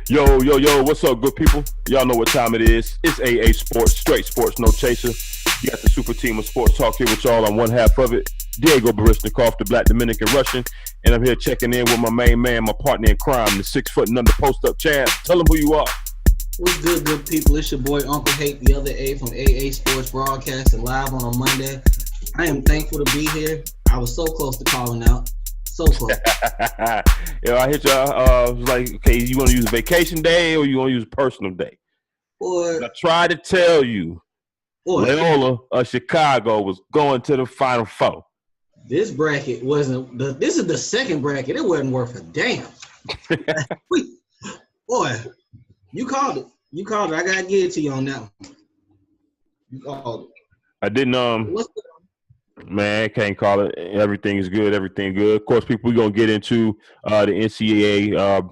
Yo, what's up, good people? Y'all know what time it is. It's AA Sports, straight sports, no chaser. You got the super team of sports talk here with y'all on one half of it. Diego Barishnikov, the Black Dominican Russian. And I'm here checking in with my main man, my partner in crime, the 6 foot and under post-up champ. Tell him who you are. What's good people? It's your boy Uncle Hate, the other A from AA Sports Broadcasting live on a Monday. I am thankful to be here. I was so close to calling out. So close. Yo, I hit y'all. Like, okay, you want to use a vacation day or you want to use a personal day? Boy, I tried to tell you, Loyola of Chicago was going to the Final Four. This bracket wasn't. This is the second bracket. It wasn't worth a damn. Boy, you called it. You called it. I gotta give it to you on that one. You called it. I didn't. Man, I can't call it. Everything is good. Everything good. Of course, people, we're going to get into the NCAA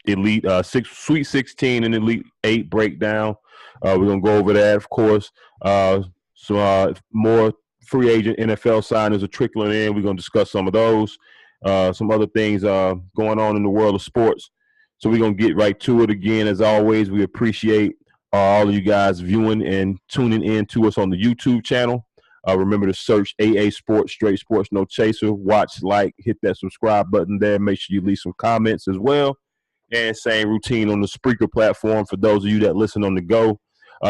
Elite Sweet 16 and Elite 8 breakdown. We're going to go over that, of course. Some more free agent NFL signings are trickling in. We're going to discuss some of those. Some other things going on in the world of sports. So we're going to get right to it again. As always, we appreciate all of you guys viewing and tuning in to us on the YouTube channel. Remember to search AA Sports, Straight Sports, No Chaser. Watch, like, hit that subscribe button there. Make sure you leave some comments as well. And same routine on the Spreaker platform for those of you that listen on the go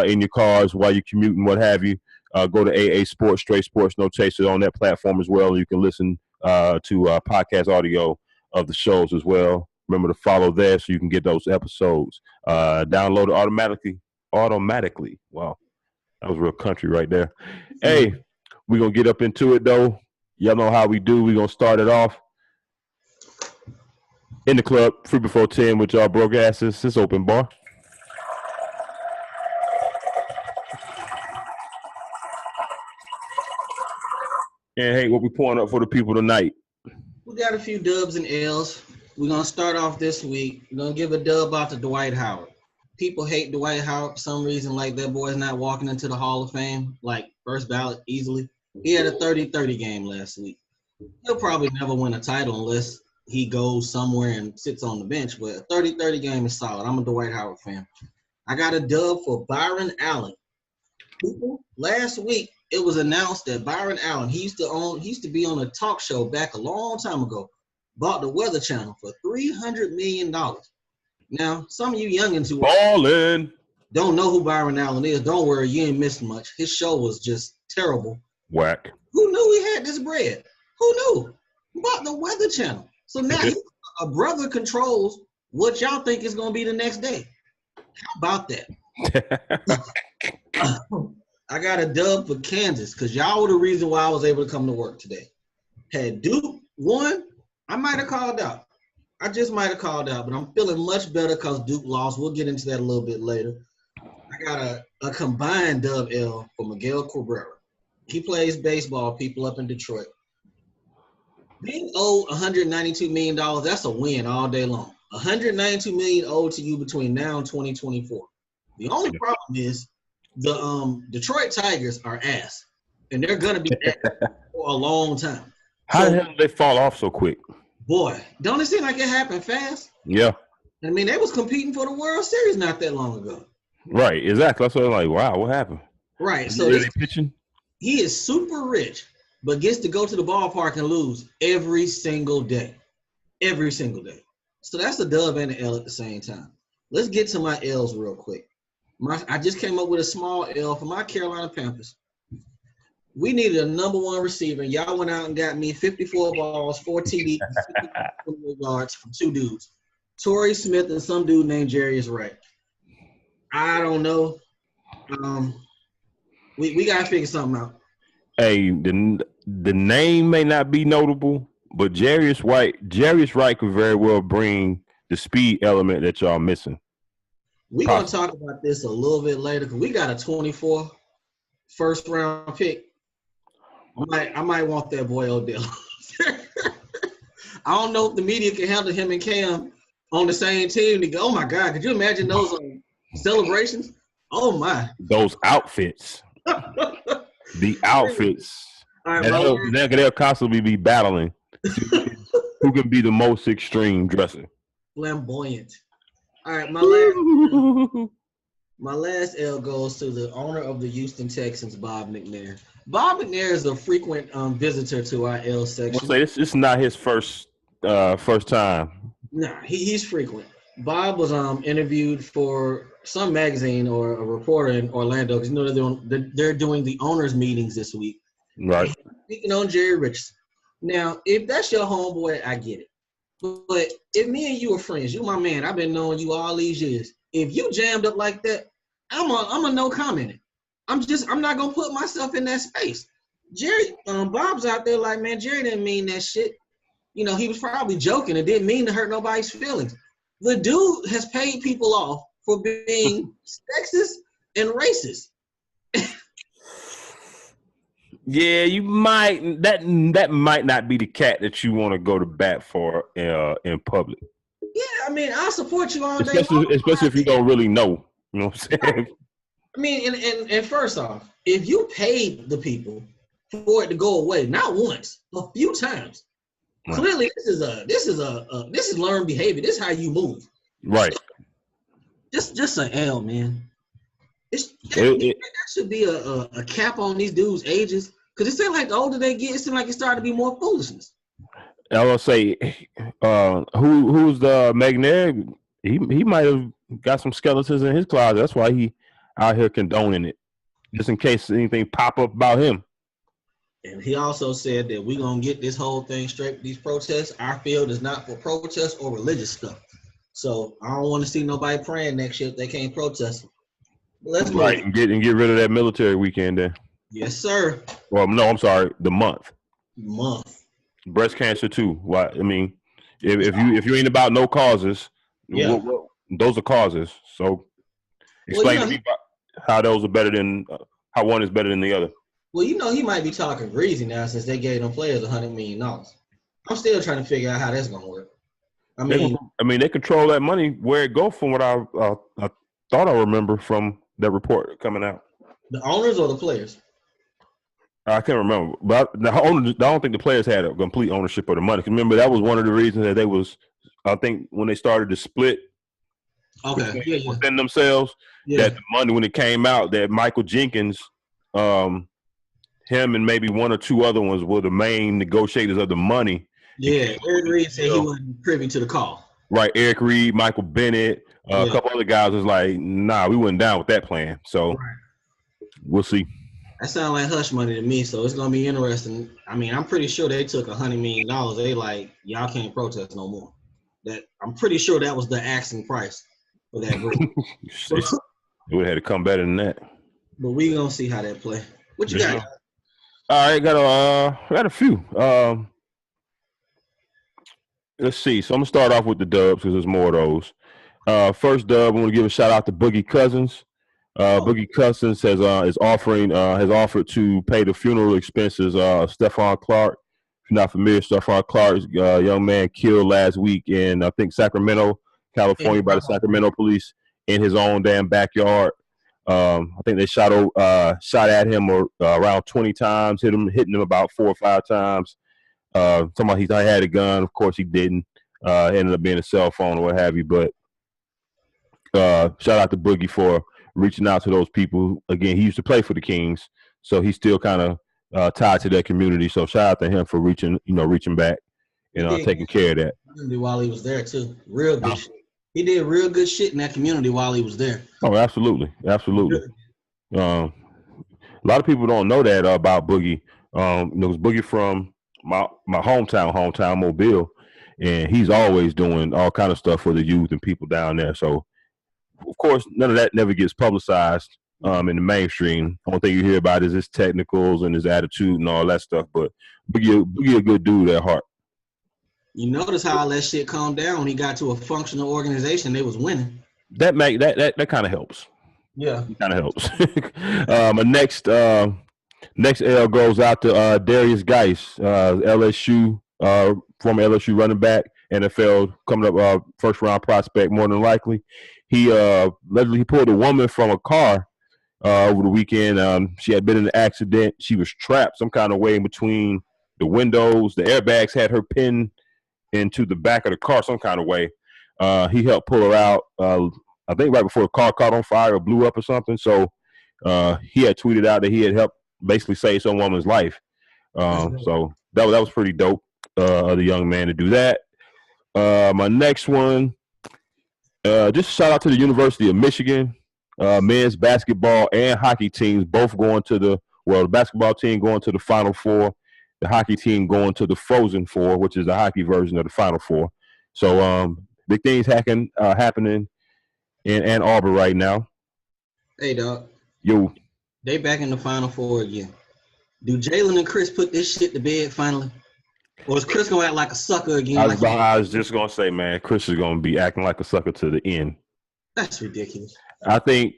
in your cars while you're commuting, what have you. Go to AA Sports, Straight Sports, No Chaser on that platform as well. You can listen to podcast audio of the shows as well. Remember to follow there so you can get those episodes downloaded automatically. Wow, that was real country right there. Hey, we're going to get up into it, though. Y'all know how we do. We're going to start it off in the club, 3 before 10 with y'all broke asses. It's open bar. And, hey, what we pouring up for the people tonight? We got a few dubs and L's. We're going to start off this week. We're going to give a dub out to Dwight Howard. People hate Dwight Howard for some reason, like that boy's not walking into the Hall of Fame, like first ballot easily. He had a 30-30 game last week. He'll probably never win a title unless he goes somewhere and sits on the bench, but a 30-30 game is solid. I'm a Dwight Howard fan. I got a dub for Byron Allen. People, last week it was announced that Byron Allen, he used to be on a talk show back a long time ago, bought the Weather Channel for $300 million. Now, some of you youngins who don't know who Byron Allen is, don't worry, you ain't missed much. His show was just terrible. Whack. Who knew he had this bread? Who knew? Bought the Weather Channel. So now a brother controls what y'all think is going to be the next day. How about that? I got a dub for Kansas because y'all were the reason why I was able to come to work today. Had Duke won, I might have called out. I just might have called out, but I'm feeling much better because Duke lost. We'll get into that a little bit later. I got a combined dub L for Miguel Cabrera. He plays baseball, people up in Detroit. Being owed $192 million, that's a win all day long. $192 million owed to you between now and 2024. The only problem is the Detroit Tigers are ass, and they're going to be ass for a long time. How the hell did they fall off so quick? Boy, don't it seem like it happened fast? Yeah. I mean, they was competing for the World Series not that long ago. Right, exactly. That's what I'm like, wow, what happened? Right. So pitching? He is super rich, but gets to go to the ballpark and lose every single day. Every single day. So that's a dub and an L at the same time. Let's get to my L's real quick. I just came up with a small L for my Carolina Panthers. We needed a number one receiver. Y'all went out and got me 54 balls, 4 TDs, 50 yards from 2 dudes. Torrey Smith and some dude named Jarius Wright. I don't know. We got to figure something out. Hey, the name may not be notable, but Jarius Wright could very well bring the speed element that y'all missing. We're going to talk about this a little bit later because we got a 24 first-round pick. I might want that boy Odell. I don't know if the media can handle him and Cam on the same team. They go, oh, my God, could you imagine those celebrations? Oh, my. Those outfits. The outfits. All right, they'll constantly be battling who can be the most extreme dresser. Flamboyant. All right, my last L goes to the owner of the Houston Texans, Bob McNair. Bob McNair is a frequent visitor to our L I'll section. say this not his first time. Nah, he's frequent. Bob was interviewed for some magazine or a reporter in Orlando because you know they're doing the owners meetings this week. Right. Speaking on Jerry Richardson. Now, if that's your homeboy, I get it. But if me and you are friends, you my man, I've been knowing you all these years. If you jammed up like that, I'm a no comment. I'm not gonna put myself in that space. Jerry, Bob's out there like, man, Jerry didn't mean that shit. You know, he was probably joking and didn't mean to hurt nobody's feelings. The dude has paid people off for being sexist and racist. Yeah, you might that might not be the cat that you want to go to bat for in public. Yeah, I mean, I'll support you all day. Especially if you don't really know. You know what I'm saying? I mean, and first off, if you paid the people for it to go away, not once, a few times, right. Clearly this is learned behavior. This is how you move. Right. Just an L, man. That should be a cap on these dudes' ages. Because it seems like the older they get, it seems like it's starting to be more foolishness. I will say, who's the McNair? He might have got some skeletons in his closet. That's why he out here condoning it, just in case anything pop up about him. And he also said that we're going to get this whole thing straight. These protests, our field is not for protests or religious stuff. So I don't want to see nobody praying next year if they can't protest. Let's right, and get rid of that military weekend then. Yes, sir. Well, no, I'm sorry, the month. Breast cancer too. Why? I mean, if you ain't about no causes, yeah, those are causes. So explain to me how those are better than how one is better than the other. Well, you know, he might be talking greasy now since they gave them players $100 million. I'm still trying to figure out how that's gonna work. I mean, they control that money where it goes from what I thought I remember from that report coming out. The owners or the players? I can't remember, but I don't think the players had a complete ownership of the money. Remember, that was one of the reasons that they was, I think, when they started to split within themselves, that the money, when it came out, that Michael Jenkins, him and maybe one or two other ones were the main negotiators of the money. Yeah, Eric Reed said he wasn't privy to the call. Right, Eric Reed, Michael Bennett, a couple other guys was like, nah, we wasn't down with that plan. So we'll see. That sounds like hush money to me, so it's gonna be interesting. I mean, I'm pretty sure they took $100 million. They like, y'all can't protest no more. That I'm pretty sure that was the asking price for that group. It would have had to come better than that. But we gonna see how that play. What you got? All right, got a few. Let's see. So I'm gonna start off with the dubs because there's more of those. First dub, I'm gonna give a shout out to Boogie Cousins. Boogie Cousins has offered to pay the funeral expenses of Stephon Clark. If you're not familiar, Stephon Clark is a young man killed last week in, I think, Sacramento, California, by the Sacramento police in his own damn backyard. I think they shot at him around 20 times, hitting him about 4 or 5 times. Somebody he thought he had a gun. Of course, he didn't. Ended up being a cell phone or what have you. But shout out to Boogie for reaching out to those people. Again, he used to play for the Kings, so he's still kind of tied to that community. So shout out to him for reaching back and taking care of that. While he was there too, real good shit. He did real good shit in that community while he was there. Oh, absolutely. A lot of people don't know that about Boogie. It's Boogie from my hometown, Mobile, and he's always doing all kind of stuff for the youth and people down there. So, of course, none of that never gets publicized in the mainstream. The only thing you hear about is his technicals and his attitude and all that stuff. But Boogie a good dude at heart. You notice how all that shit calmed down when he got to a functional organization. They was winning. That kind of helps. Yeah, it kind of helps. My next L goes out to Darius Geis, LSU, former LSU running back, NFL coming up first round prospect more than likely. He pulled a woman from a car over the weekend. She had been in an accident. She was trapped some kind of way in between the windows. The airbags had her pinned into the back of the car some kind of way. He helped pull her out. I think right before the car caught on fire or blew up or something. So he had tweeted out that he had helped basically save some woman's life. So that was pretty dope of the young man to do that. My next one, just shout out to the University of Michigan. Men's basketball and hockey teams both going to the basketball team going to the Final Four, the hockey team going to the Frozen Four, which is the hockey version of the Final Four. So big things happening in Ann Arbor right now. Hey, dog. Yo. They back in the Final Four again. Do Jalen and Chris put this shit to bed finally? Or is Chris going to act like a sucker again? I was just going to say, man, Chris is going to be acting like a sucker to the end. That's ridiculous. I think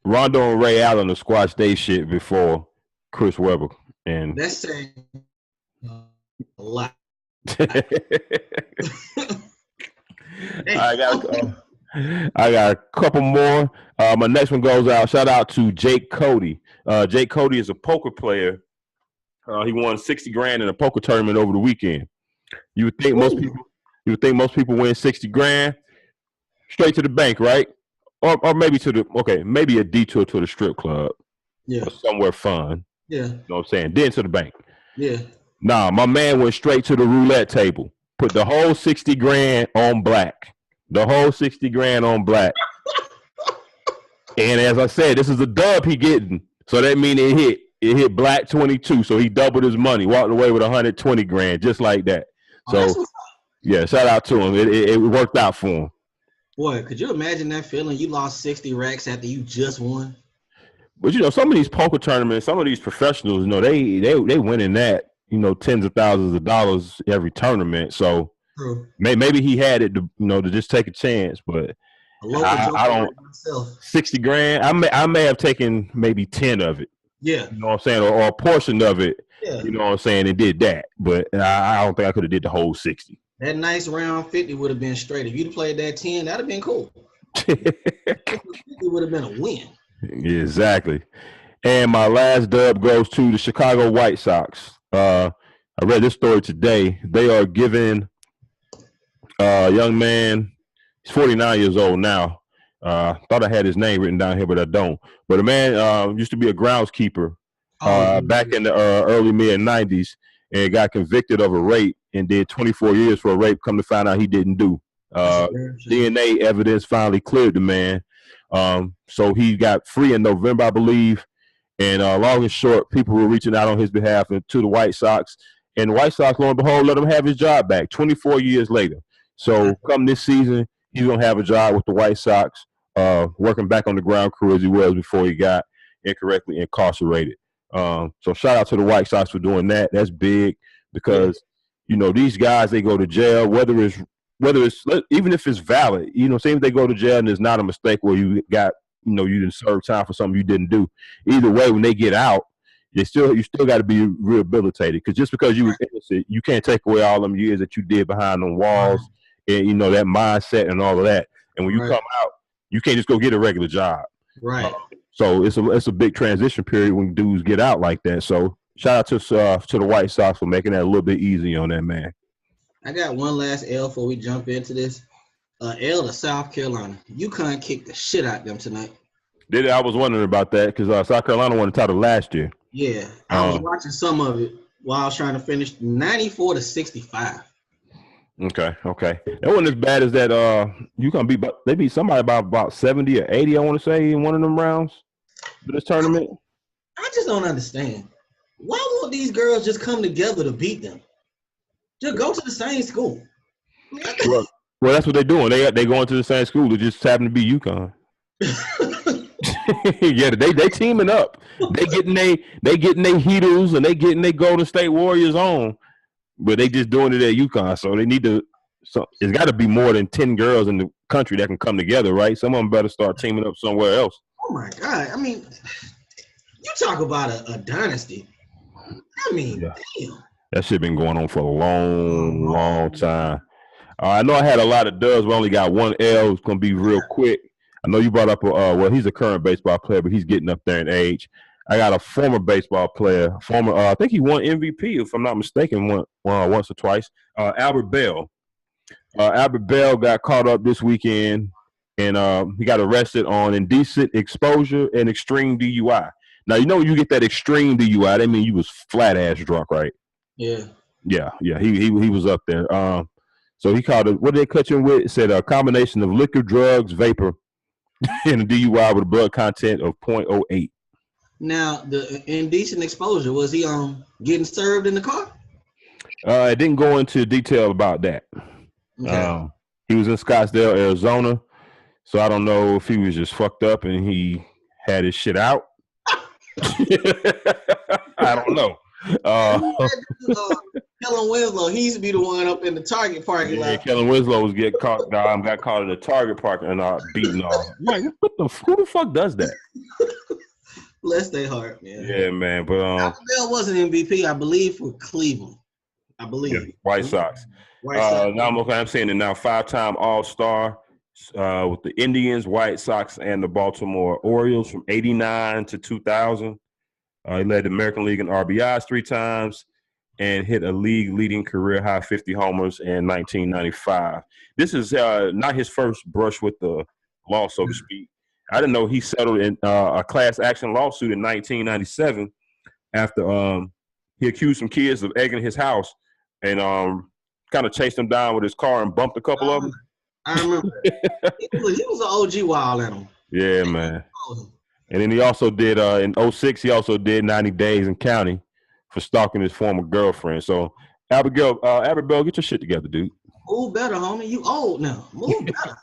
Rondo and Ray Allen will squash their shit before Chris Webber. And that's saying a lot. I got a couple more. My next one goes out. Shout out to Jake Cody. Jake Cody is a poker player. He won $60,000 in a poker tournament over the weekend. You would think most people win $60,000 straight to the bank, right? Or maybe maybe a detour to the strip club. Yeah. Or somewhere fun. Yeah. You know what I'm saying? Then to the bank. Yeah. Nah, my man went straight to the roulette table. Put the whole $60,000 on black. The whole $60,000 on black. And as I said, this is a dub he getting. So that means it hit black 22. So he doubled his money, walked away with $120,000, just like that. So yeah, shout out to him. It worked out for him. Boy, could you imagine that feeling? You lost 60 racks after you just won. But some of these poker tournaments, some of these professionals, they winning that, tens of thousands of dollars every tournament. So maybe he had it to just take a chance, but I don't. $60,000. I may have taken maybe 10 of it. Yeah, you know what I'm saying, or a portion of it. Yeah, you know what I'm saying, and did that. But I don't think I could have did the whole 60. That nice round 50 would have been straight. If you'd played that 10, that'd have been cool. It would have been a win. Exactly. And my last dub goes to the Chicago White Sox. I read this story today. They are giving a young man, he's 49 years old now. Thought I had his name written down here, but I don't. But a man used to be a groundskeeper back in the early mid-90s and got convicted of a rape and did 24 years for a rape. Come to find out he didn't do. DNA evidence finally cleared the man. So he got free in November, I believe. And long and short, people were reaching out on his behalf to the White Sox. And the White Sox, lo and behold, let him have his job back 24 years later. So come this season, he's going to have a job with the White Sox, working back on the ground crew as he was before he got incorrectly incarcerated. So shout out to the White Sox for doing that. That's big because, these guys, they go to jail, whether it's even if it's valid, say if they go to jail and it's not a mistake where you got, you didn't serve time for something you didn't do. Either way, when they get out, you still got to be rehabilitated, because just because you were innocent, you can't take away all them years that you did behind them walls and that mindset and all of that. And when you come out, you can't just go get a regular job. Right. So it's a big transition period when dudes get out like that. So shout out to the White Sox for making that a little bit easy on that man. I got one last L before we jump into this. L to South Carolina. UConn kicked the shit out of them tonight. Did it? I was wondering about that because South Carolina won the title last year. Yeah, I was watching some of it while I was trying to finish. 94-65. Okay. That wasn't as bad as that. UConn they beat somebody by about 70 or 80. I want to say in one of them rounds for this tournament. I just don't understand. Why won't these girls just come together to beat them? Just go to the same school. Well, that's what they're doing. They going to the same school. It just happen to be UConn. Yeah, they teaming up. They getting they Heatles and they getting their Golden State Warriors on, but they just doing it at UConn. So they need to. So it's got to be more than 10 girls in the country that can come together, right? Some of them better start teaming up somewhere else. Oh my God! I mean, you talk about a dynasty. I mean, damn. That shit been going on for a long time. I know I had a lot of dubs. We only got one L. It's gonna be real quick. I know you brought up he's a current baseball player, but he's getting up there in age. I got a former baseball player, I think he won MVP if I'm not mistaken, once or twice. Albert Bell. Albert Bell got caught up this weekend, and he got arrested on indecent exposure and extreme DUI. Now, you know when you get that extreme DUI, that means you was flat ass drunk, right? Yeah. Yeah. He was up there. So he called it. What did they catch him with? It said a combination of liquor, drugs, vapor, and a DUI with a blood content of 0.08. Now, the indecent exposure, was he getting served in the car? It didn't go into detail about that. Okay. He was in Scottsdale, Arizona. So I don't know if he was just fucked up and he had his shit out. I don't know. Kellen Winslow, he used to be the one up in the Target parking lot. Yeah, Kellen Winslow was got caught in the Target parking and beaten off. Like, who the fuck does that? Bless their heart, man. Yeah, man. But Bell was an MVP, I believe, for Cleveland. I believe. Yeah, White Sox. Now I'm saying it now. 5-time All-Star with the Indians, White Sox, and the Baltimore Orioles from '89 to 2000. He led the American League in RBIs 3 times and hit a league-leading career-high 50 homers in 1995. This is not his first brush with the law, so to speak. I didn't know he settled in a class action lawsuit in 1997 after he accused some kids of egging his house and kind of chased them down with his car and bumped a couple of them. I remember. he was an OG wild animal. Yeah, man. And then he also did in 2006, he also did 90 days in county for stalking his former girlfriend. So, Albert Bell, get your shit together, dude. Move better, homie. You old now. Move better.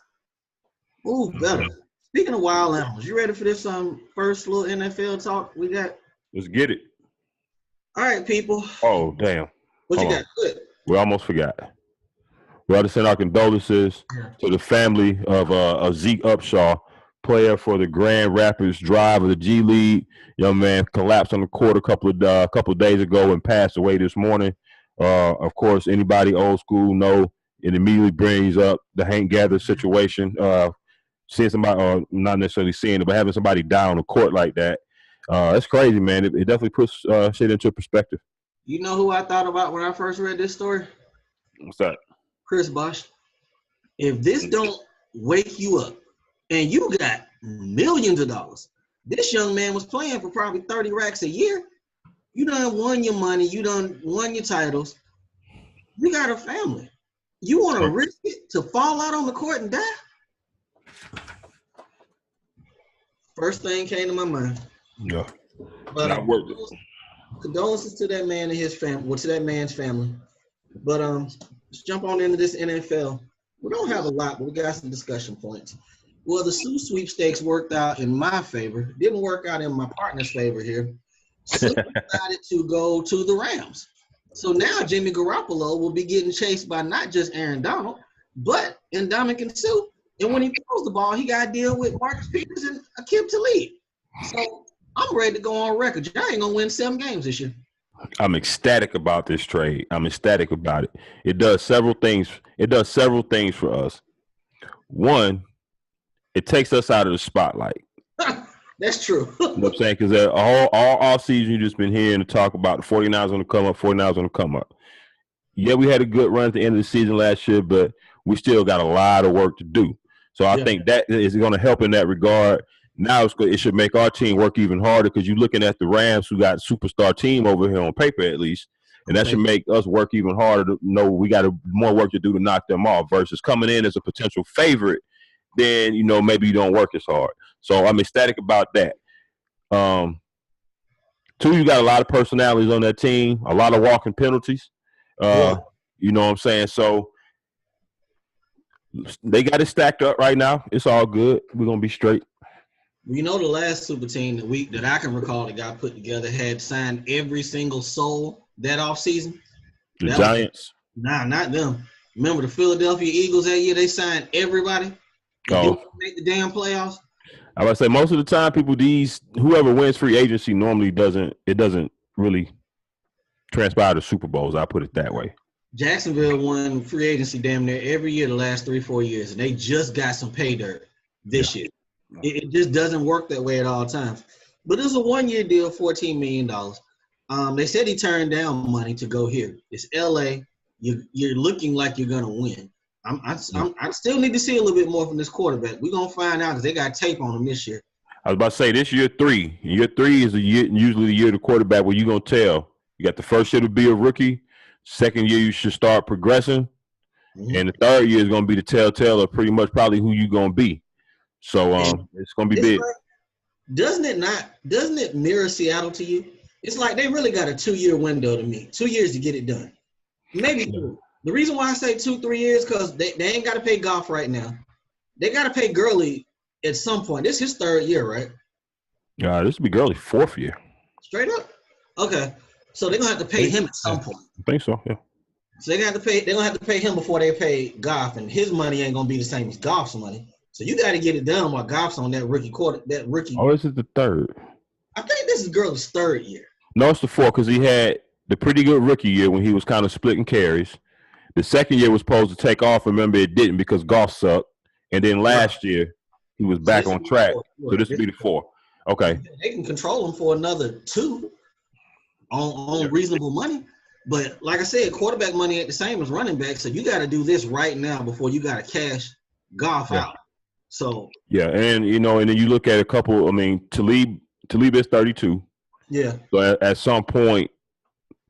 Move better. Speaking of wild animals, you ready for this first little NFL talk we got? Let's get it. All right, people. Oh, damn. What you got? Good. We almost forgot. We ought to send our condolences to the family of Zeke Upshaw, player for the Grand Rapids Drive of the G League. Young man collapsed on the court a couple of days ago and passed away this morning. Of course, anybody old school know it immediately brings up the Hank Gather situation. Seeing somebody, or not necessarily seeing it, but having somebody die on the court like that, it's crazy, man. It definitely puts shit into perspective. You know who I thought about when I first read this story? What's that? Chris Bosh. If this don't wake you up, and you got millions of dollars, this young man was playing for probably 30 racks a year. You done won your money. You done won your titles. You got a family. You want to risk it to fall out on the court and die? First thing came to my mind. Yeah. But condolences to that man and his family. Well, to that man's family. But let's jump on into this NFL. We don't have a lot, but we got some discussion points. Well, the Suh sweepstakes worked out in my favor. Didn't work out in my partner's favor here. Suh decided to go to the Rams. So now Jimmy Garoppolo will be getting chased by not just Aaron Donald, but Ndamukong Suh. And when he throws the ball, he got to deal with Marcus Peters and Aqib Talib. So I'm ready to go on record. Y'all ain't going to win 7 games this year. I'm ecstatic about this trade. I'm ecstatic about it. It does several things. It does several things for us. One, it takes us out of the spotlight. That's true. You know what I'm saying? Because all season you just been hearing to talk about the 49ers on the come up, 49ers on the come up. Yeah, we had a good run at the end of the season last year, but we still got a lot of work to do. So I think that is going to help in that regard. Now it should make our team work even harder because you're looking at the Rams who got a superstar team over here on paper at least, and that should make us work even harder to know we got more work to do to knock them off versus coming in as a potential favorite. Then, maybe you don't work as hard. So I'm ecstatic about that. 2, you got a lot of personalities on that team, a lot of walking penalties. You know what I'm saying? So they got it stacked up right now. It's all good. We're going to be straight. The last super team that I can recall that got put together had signed every single soul that offseason. The Giants? Not them. Remember the Philadelphia Eagles that year? They signed everybody. Didn't make the damn playoffs. I would say most of the time, whoever wins free agency normally doesn't really transpire to Super Bowls. I put it that way. Jacksonville won free agency damn near every year the last 3-4 years, and they just got some pay dirt this year. It just doesn't work that way at all times. But it was a 1-year deal, $14 million. They said he turned down money to go here. It's LA. You're looking like you're gonna win. I still need to see a little bit more from this quarterback. We're gonna find out because they got tape on him this year. I was about to say this year 3. Year 3 is usually the year of the quarterback where you're gonna tell. You got the first year to be a rookie. Second year you should start progressing, and the third year is gonna be the telltale of pretty much probably who you're gonna be. So it's gonna be big. Like, doesn't it mirror Seattle to you? It's like they really got a 2-year window to me. 2 years to get it done. Maybe 3. The reason why I say 2-3 years because they ain't got to pay Goff right now. They got to pay Gurley at some point. This is his 3rd year, right? This will be Gurley's 4th year. Straight up? Okay. So they're gonna have to pay him at some point. I think so, yeah. So they're gonna have to pay him before they pay Goff, and his money ain't gonna be the same as Goff's money. So you got to get it done while Goff's on that rookie. Oh, this is the 3rd. I think this is Gurley's 3rd year. No, it's the 4th because he had the pretty good rookie year when he was kind of splitting carries. The second year was supposed to take off. Remember, it didn't because Goff sucked. And then last year, he was back on track. So this would be the 4th. Okay. They can control him for another 2 on reasonable money. But like I said, quarterback money ain't the same as running back. So you got to do this right now before you got to cash Goff out. So yeah, and and then you look at a couple. I mean, Talib is 32. Yeah. So at some point,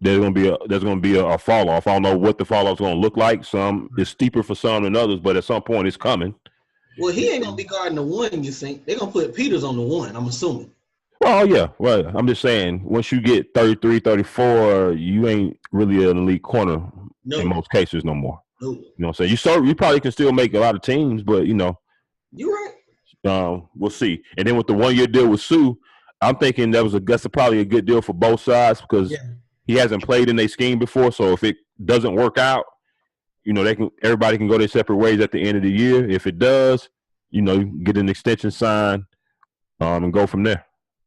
there's gonna be a fall off. I don't know what the fall off is gonna look like. Some is steeper for some than others, but at some point it's coming. Well, he ain't gonna be guarding the 1. You think they're gonna put Peters on the 1? I'm assuming. Well, yeah. Well, I'm just saying, once you get 33, 34, you ain't really an elite corner in most cases no more. No. You know what I'm saying? You probably can still make a lot of teams, but you're right. We'll see. And then with the 1-year deal with Suh, I'm thinking that's probably a good deal for both sides because he hasn't played in their scheme before. So if it doesn't work out, everybody can go their separate ways at the end of the year. If it does, get an extension signed and go from there.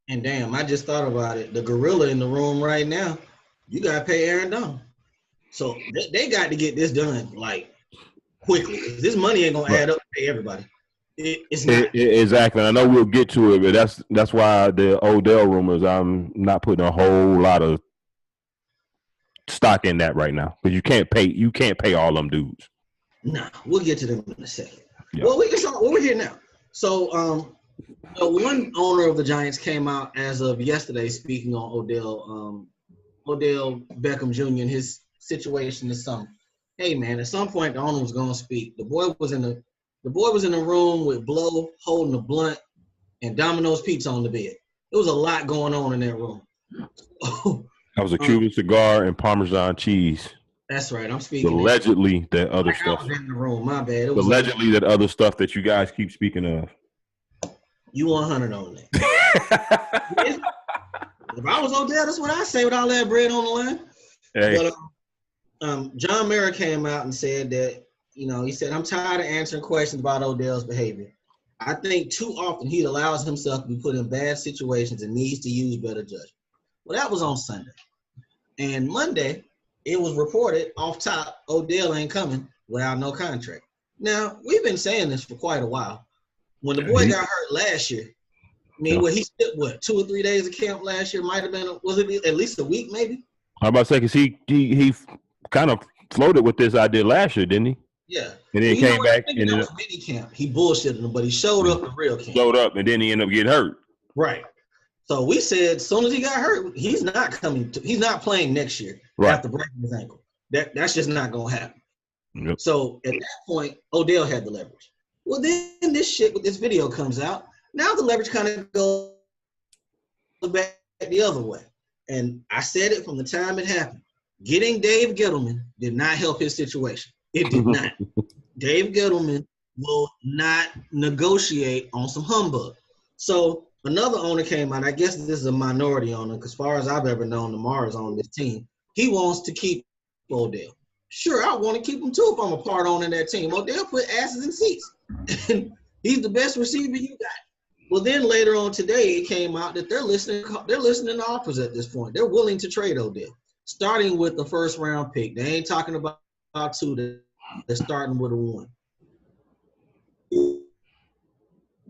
And damn, I just thought about it. The gorilla in the room right now, you got to pay Aaron Donald. So they got to get this done like quickly. This money ain't gonna add up to pay everybody. It's not. Exactly. I know we'll get to it, but that's why the Odell rumors. I'm not putting a whole lot of stock in that right now because you can't pay all them dudes. Nah, we'll get to them in a second. Yeah. Well, we're here now. So, one owner of the Giants came out as of yesterday speaking on Odell Beckham Jr. and his situation is something. Hey man, at some point the owner was gonna speak. The boy was in the room with Blow holding a blunt and Domino's pizza on the bed. There was a lot going on in that room. That was a Cuban cigar and Parmesan cheese. That's right. I'm speaking. Allegedly, that other stuff. I was in the room. My bad. It was allegedly that other stuff that you guys keep speaking of. You 100 on that. If I was Odell, that's what I say with all that bread on the line. Hey. But John Mara came out and said that, he said, I'm tired of answering questions about Odell's behavior. I think too often he allows himself to be put in bad situations and needs to use better judgment. Well, that was on Sunday. And Monday, it was reported off top, Odell ain't coming without no contract. Now, we've been saying this for quite a while. When the boy got hurt last year, he spent 2 or 3 days of camp last year? Might have been, was it at least a week maybe? I'm about to say, because he kind of floated with this idea last year, didn't he? Yeah. And then came back. And it was mini camp. He bullshitted him, but he showed up the real camp. Showed up, and then he ended up getting hurt. Right. So we said as soon as he got hurt, he's not playing next year after breaking his ankle. That's just not going to happen. Yep. So at that point, Odell had the leverage. Well, then this shit with this video comes out. Now the leverage kind of goes back the other way. And I said it from the time it happened. Getting Dave Gettleman did not help his situation. It did not. Dave Gettleman will not negotiate on some humbug. So another owner came out. I guess this is a minority owner because as far as I've ever known, Lamar's on this team. He wants to keep Odell. Sure, I want to keep him too if I'm a part owner in that team. Odell put asses in seats. And he's the best receiver you got. Well, then later on today, it came out that they're listening to offers at this point. They're willing to trade Odell, starting with the first-round pick. They ain't talking about 2. They're starting with a 1. If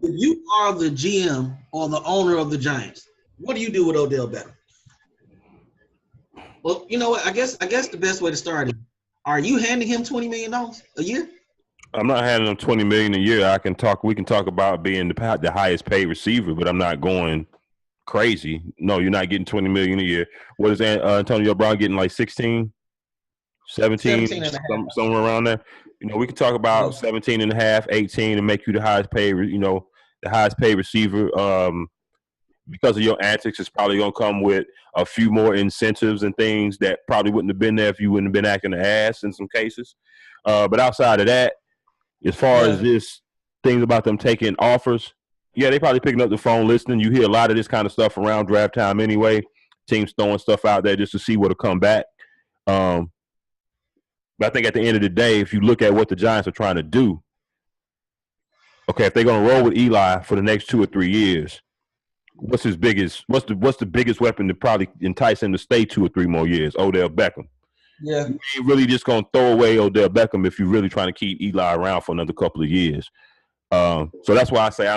you are the GM or the owner of the Giants, what do you do with Odell Beckham? Well, you know what? I guess the best way to start is, are you handing him $20 million a year? I'm not handing him $20 million a year. We can talk about being the highest paid receiver, but I'm not going crazy. No, you're not getting $20 million a year. What is Antonio Brown getting, like 16, 17, 17 and a half. somewhere around there? We can talk about 17 and a half, 18, and make you the highest paid, the highest paid receiver. Because of your antics, it's probably going to come with a few more incentives and things that probably wouldn't have been there if you wouldn't have been acting an ass in some cases. But outside of that, as far as this things about them taking offers, yeah, they probably picking up the phone, listening. You hear a lot of this kind of stuff around draft time anyway. Teams throwing stuff out there just to see what'll come back. But I think at the end of the day, if you look at what the Giants are trying to do, okay, if they're going to roll with Eli for the next 2 or 3 years, what's the biggest weapon to probably entice him to stay 2 or 3 more years? Odell Beckham. Yeah. You ain't really just going to throw away Odell Beckham if you're really trying to keep Eli around for another couple of years. So that's why I say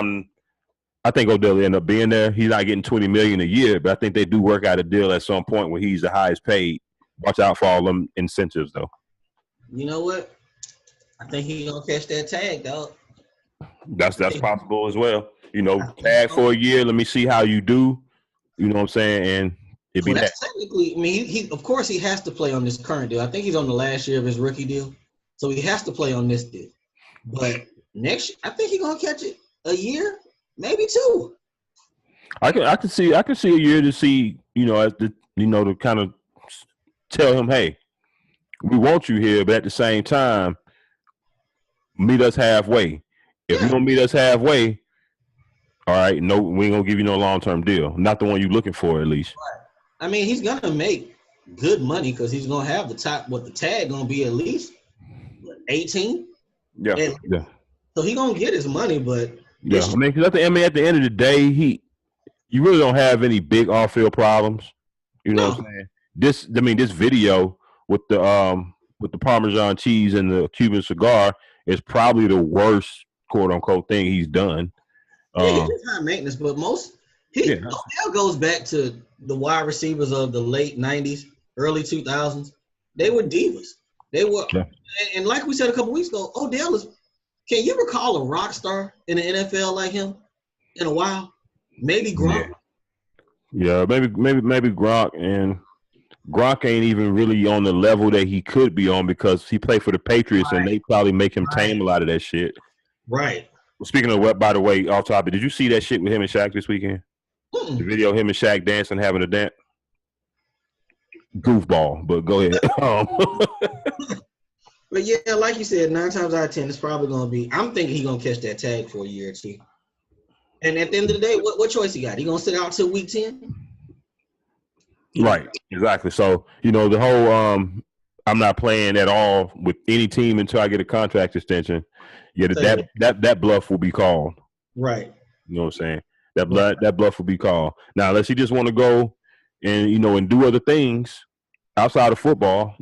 I think Odell will end up being there. He's not getting $20 million a year, but I think they do work out a deal at some point where he's the highest paid. Watch out for all them incentives, though. You know what? I think he's gonna catch that tag, dog. That's possible as well. Tag for a year. Let me see how you do. You know what I'm saying? And it'd be that's technically. I mean, he of course he has to play on this current deal. I think he's on the last year of his rookie deal, so he has to play on this deal. But next, I think he's gonna catch it a year, maybe 2. I can see a year to see, to kind of tell him, hey, we want you here, but at the same time, meet us halfway. If you don't meet us halfway, all right, no, we ain't gonna give you no long-term deal. Not the one you're looking for, at least. Right. I mean, he's gonna make good money because he's gonna have the tag gonna be at least 18. Yeah. So he's gonna get his money, but I mean, because at the end of the day, you really don't have any big off-field problems. You know what I'm saying? This video with the Parmesan cheese and the Cuban cigar is probably the worst quote unquote thing he's done. He's high maintenance, but Odell goes back to the wide receivers of the late 90s, early 2000s. They were divas. They were, and like we said a couple weeks ago, Odell is. Can you recall a rock star in the NFL like him in a while? Maybe Gronk. Yeah, maybe Gronk, and Gronk ain't even really on the level that he could be on because he played for the Patriots and they probably make him tame a lot of that shit. Right. Speaking of what, by the way, off topic, did you see that shit with him and Shaq this weekend? The video of him and Shaq dancing, having a dance. Goofball, but go ahead. But yeah, like you said, 9 times out of 10, it's probably going to be. I'm thinking he's going to catch that tag for a year or 2. And at the end of the day, what choice he got? He going to sit out till week 10? Right, exactly. So the whole I'm not playing at all with any team until I get a contract extension. Yeah, that bluff will be called. Right. You know what I'm saying? That bluff will be called. Now, unless he just want to go and and do other things outside of football,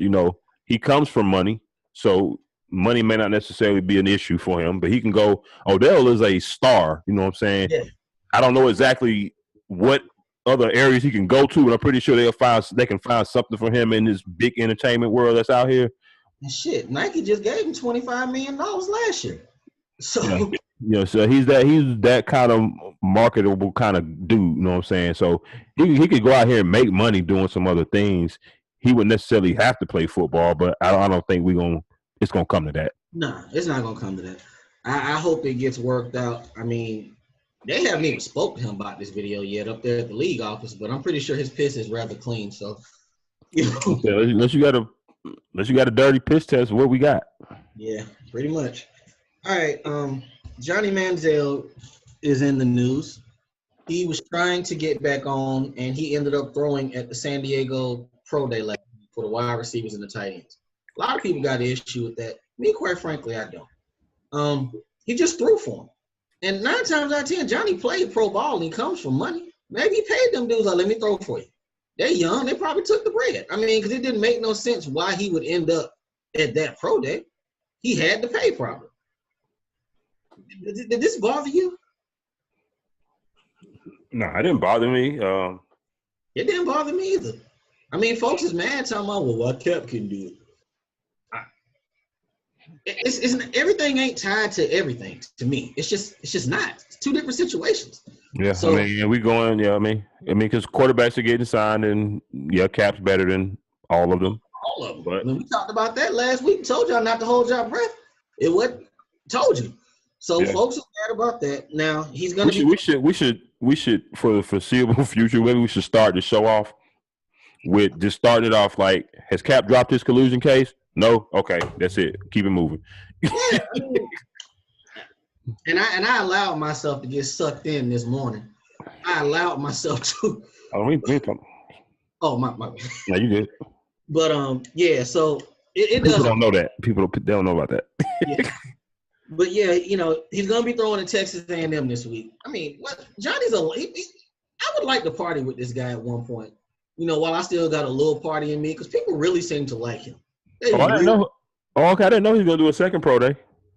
he comes from money. So money may not necessarily be an issue for him, but he can go. Odell is a star. You know what I'm saying? Yeah. I don't know exactly what other areas he can go to, and I'm pretty sure they can find something for him in this big entertainment world that's out here. And shit, Nike just gave him $25 million last year. So so he's that kind of marketable kind of dude. You know what I'm saying? So he could go out here and make money doing some other things. He wouldn't necessarily have to play football, but I don't think it's gonna come to that. No, it's not gonna come to that. I hope it gets worked out. I mean, they haven't even spoke to him about this video yet up there at the league office, but I'm pretty sure his piss is rather clean. So, unless you got a dirty piss test, what we got? Yeah, pretty much. All right, Johnny Manziel is in the news. He was trying to get back on, and he ended up throwing at the San Diego Pro Day last week for the wide receivers and the tight ends. A lot of people got an issue with that. Me, quite frankly, I don't. He just threw for him. And 9 times out of 10, Johnny played pro ball and he comes from money. Maybe he paid them dudes, let me throw for you. They're young. They probably took the bread. I mean, because it didn't make no sense why he would end up at that pro day. He had to pay probably. Did this bother you? No, it didn't bother me. It didn't bother me either. I mean, folks is mad talking about, well, why Cap can do it? it's everything ain't tied to everything to me. It's just not. It's two different situations. Yeah, So, I mean, yeah, we going. Yeah, I mean, because quarterbacks are getting signed, and yeah, Cap's better than all of them. all of them. But I mean, we talked about that last week. Told y'all not to hold your breath. It what told you. So yeah, folks are mad about that. Now he's we gonna should, be. we should for the foreseeable future. Maybe we should start the show off with just starting it off like, has Cap dropped his collusion case? No, okay, that's it. Keep it moving. Yeah, I mean, and I allowed myself to get sucked in this morning. I allowed myself to. Oh, we ain't talking. Oh my. No, you good. But yeah. So it People does. don't know that. People they don't know about that. Yeah. But yeah, he's gonna be throwing in Texas A&M this week. I mean, what Johnny's I would like to party with this guy at one point. While I still got a little party in me, because people really seem to like him. They Oh, I didn't really, know. Oh, okay, I didn't know he was gonna do a second pro day.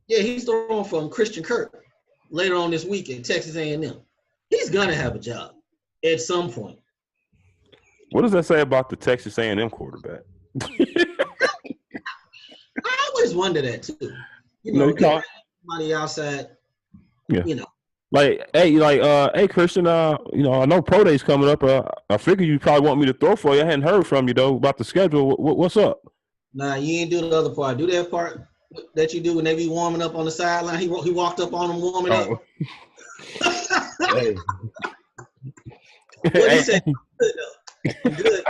yeah, he's throwing from Christian Kirk later on this week at Texas A&M. He's gonna have a job at some point. What does that say about the Texas A&M quarterback? I always wonder that too. Somebody outside. Yeah. You know. Like, hey, Christian. I know pro day's coming up. I figure you probably want me to throw for you. I hadn't heard from you though about the schedule. What's up? Nah, you ain't do the other part. Do that part that you do when they be warming up on the sideline. He walked up on them warming up. Hey. What he said? I'm good.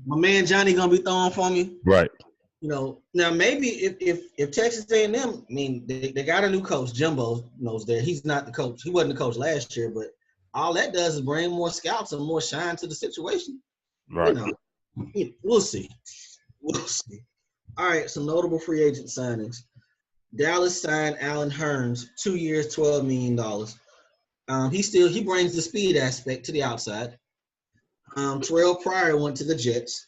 My man Johnny gonna be throwing for me. Right. Now maybe if Texas A&M, I mean, they got a new coach. Jimbo knows that he's not the coach. He wasn't the coach last year, but all that does is bring more scouts and more shine to the situation. Right. We'll see. We'll see. All right, some notable free agent signings. Dallas signed Allen Hurns, 2 years, $12 million. He brings the speed aspect to the outside. Terrell Pryor went to the Jets.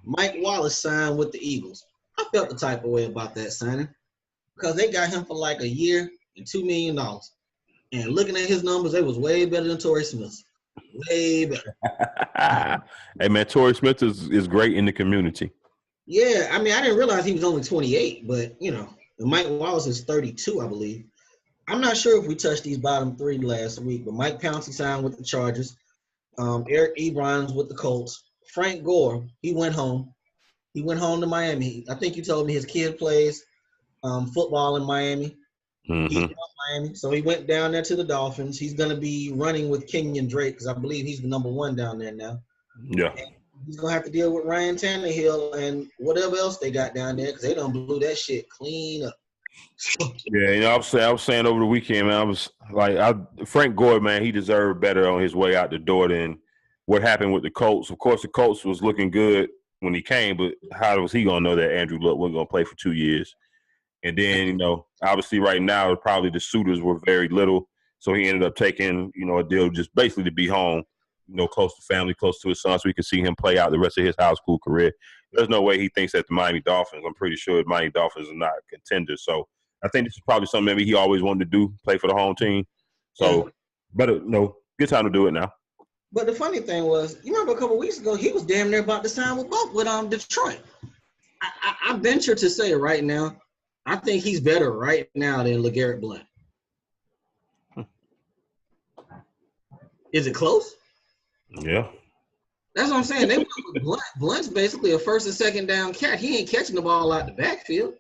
Mike Wallace signed with the Eagles. I felt the type of way about that signing because they got him for like a year and $2 million. And looking at his numbers, they was way better than Torrey Smith. Way better. Hey man, Torrey Smith is great in the community. Yeah, I mean, I didn't realize he was only 28, but Mike Wallace is 32, I believe. I'm not sure if we touched these bottom three last week, but Mike Pouncey signed with the Chargers. Eric Ebrons with the Colts. Frank Gore, he went home. He went home to Miami. I think you told me his kid plays football in Miami. Mm-hmm. He's from Miami, so he went down there to the Dolphins. He's going to be running with Kenyon Drake because I believe he's the number one down there now. Yeah. And he's going to have to deal with Ryan Tannehill and whatever else they got down there because they done blew that shit clean up. Yeah, I was saying over the weekend, man, I was like, Frank Gore, man, he deserved better on his way out the door than what happened with the Colts. Of course, the Colts was looking good when he came, but how was he going to know that Andrew Luck wasn't going to play for 2 years? And then, obviously right now, probably the suitors were very little, so he ended up taking, a deal just basically to be home, close to family, close to his son, so we could see him play out the rest of his high school career. There's no way he thinks that the Miami Dolphins, I'm pretty sure the Miami Dolphins are not contenders, so I think this is probably something maybe he always wanted to do, play for the home team. So, good time to do it now. But the funny thing was, you remember a couple of weeks ago, he was damn near about to sign with Detroit. I venture to say right now, I think he's better right now than LeGarrette Blount. Is it close? Yeah. That's what I'm saying. They went with Blount. Blount's basically a first and second down cat. He ain't catching the ball out the backfield,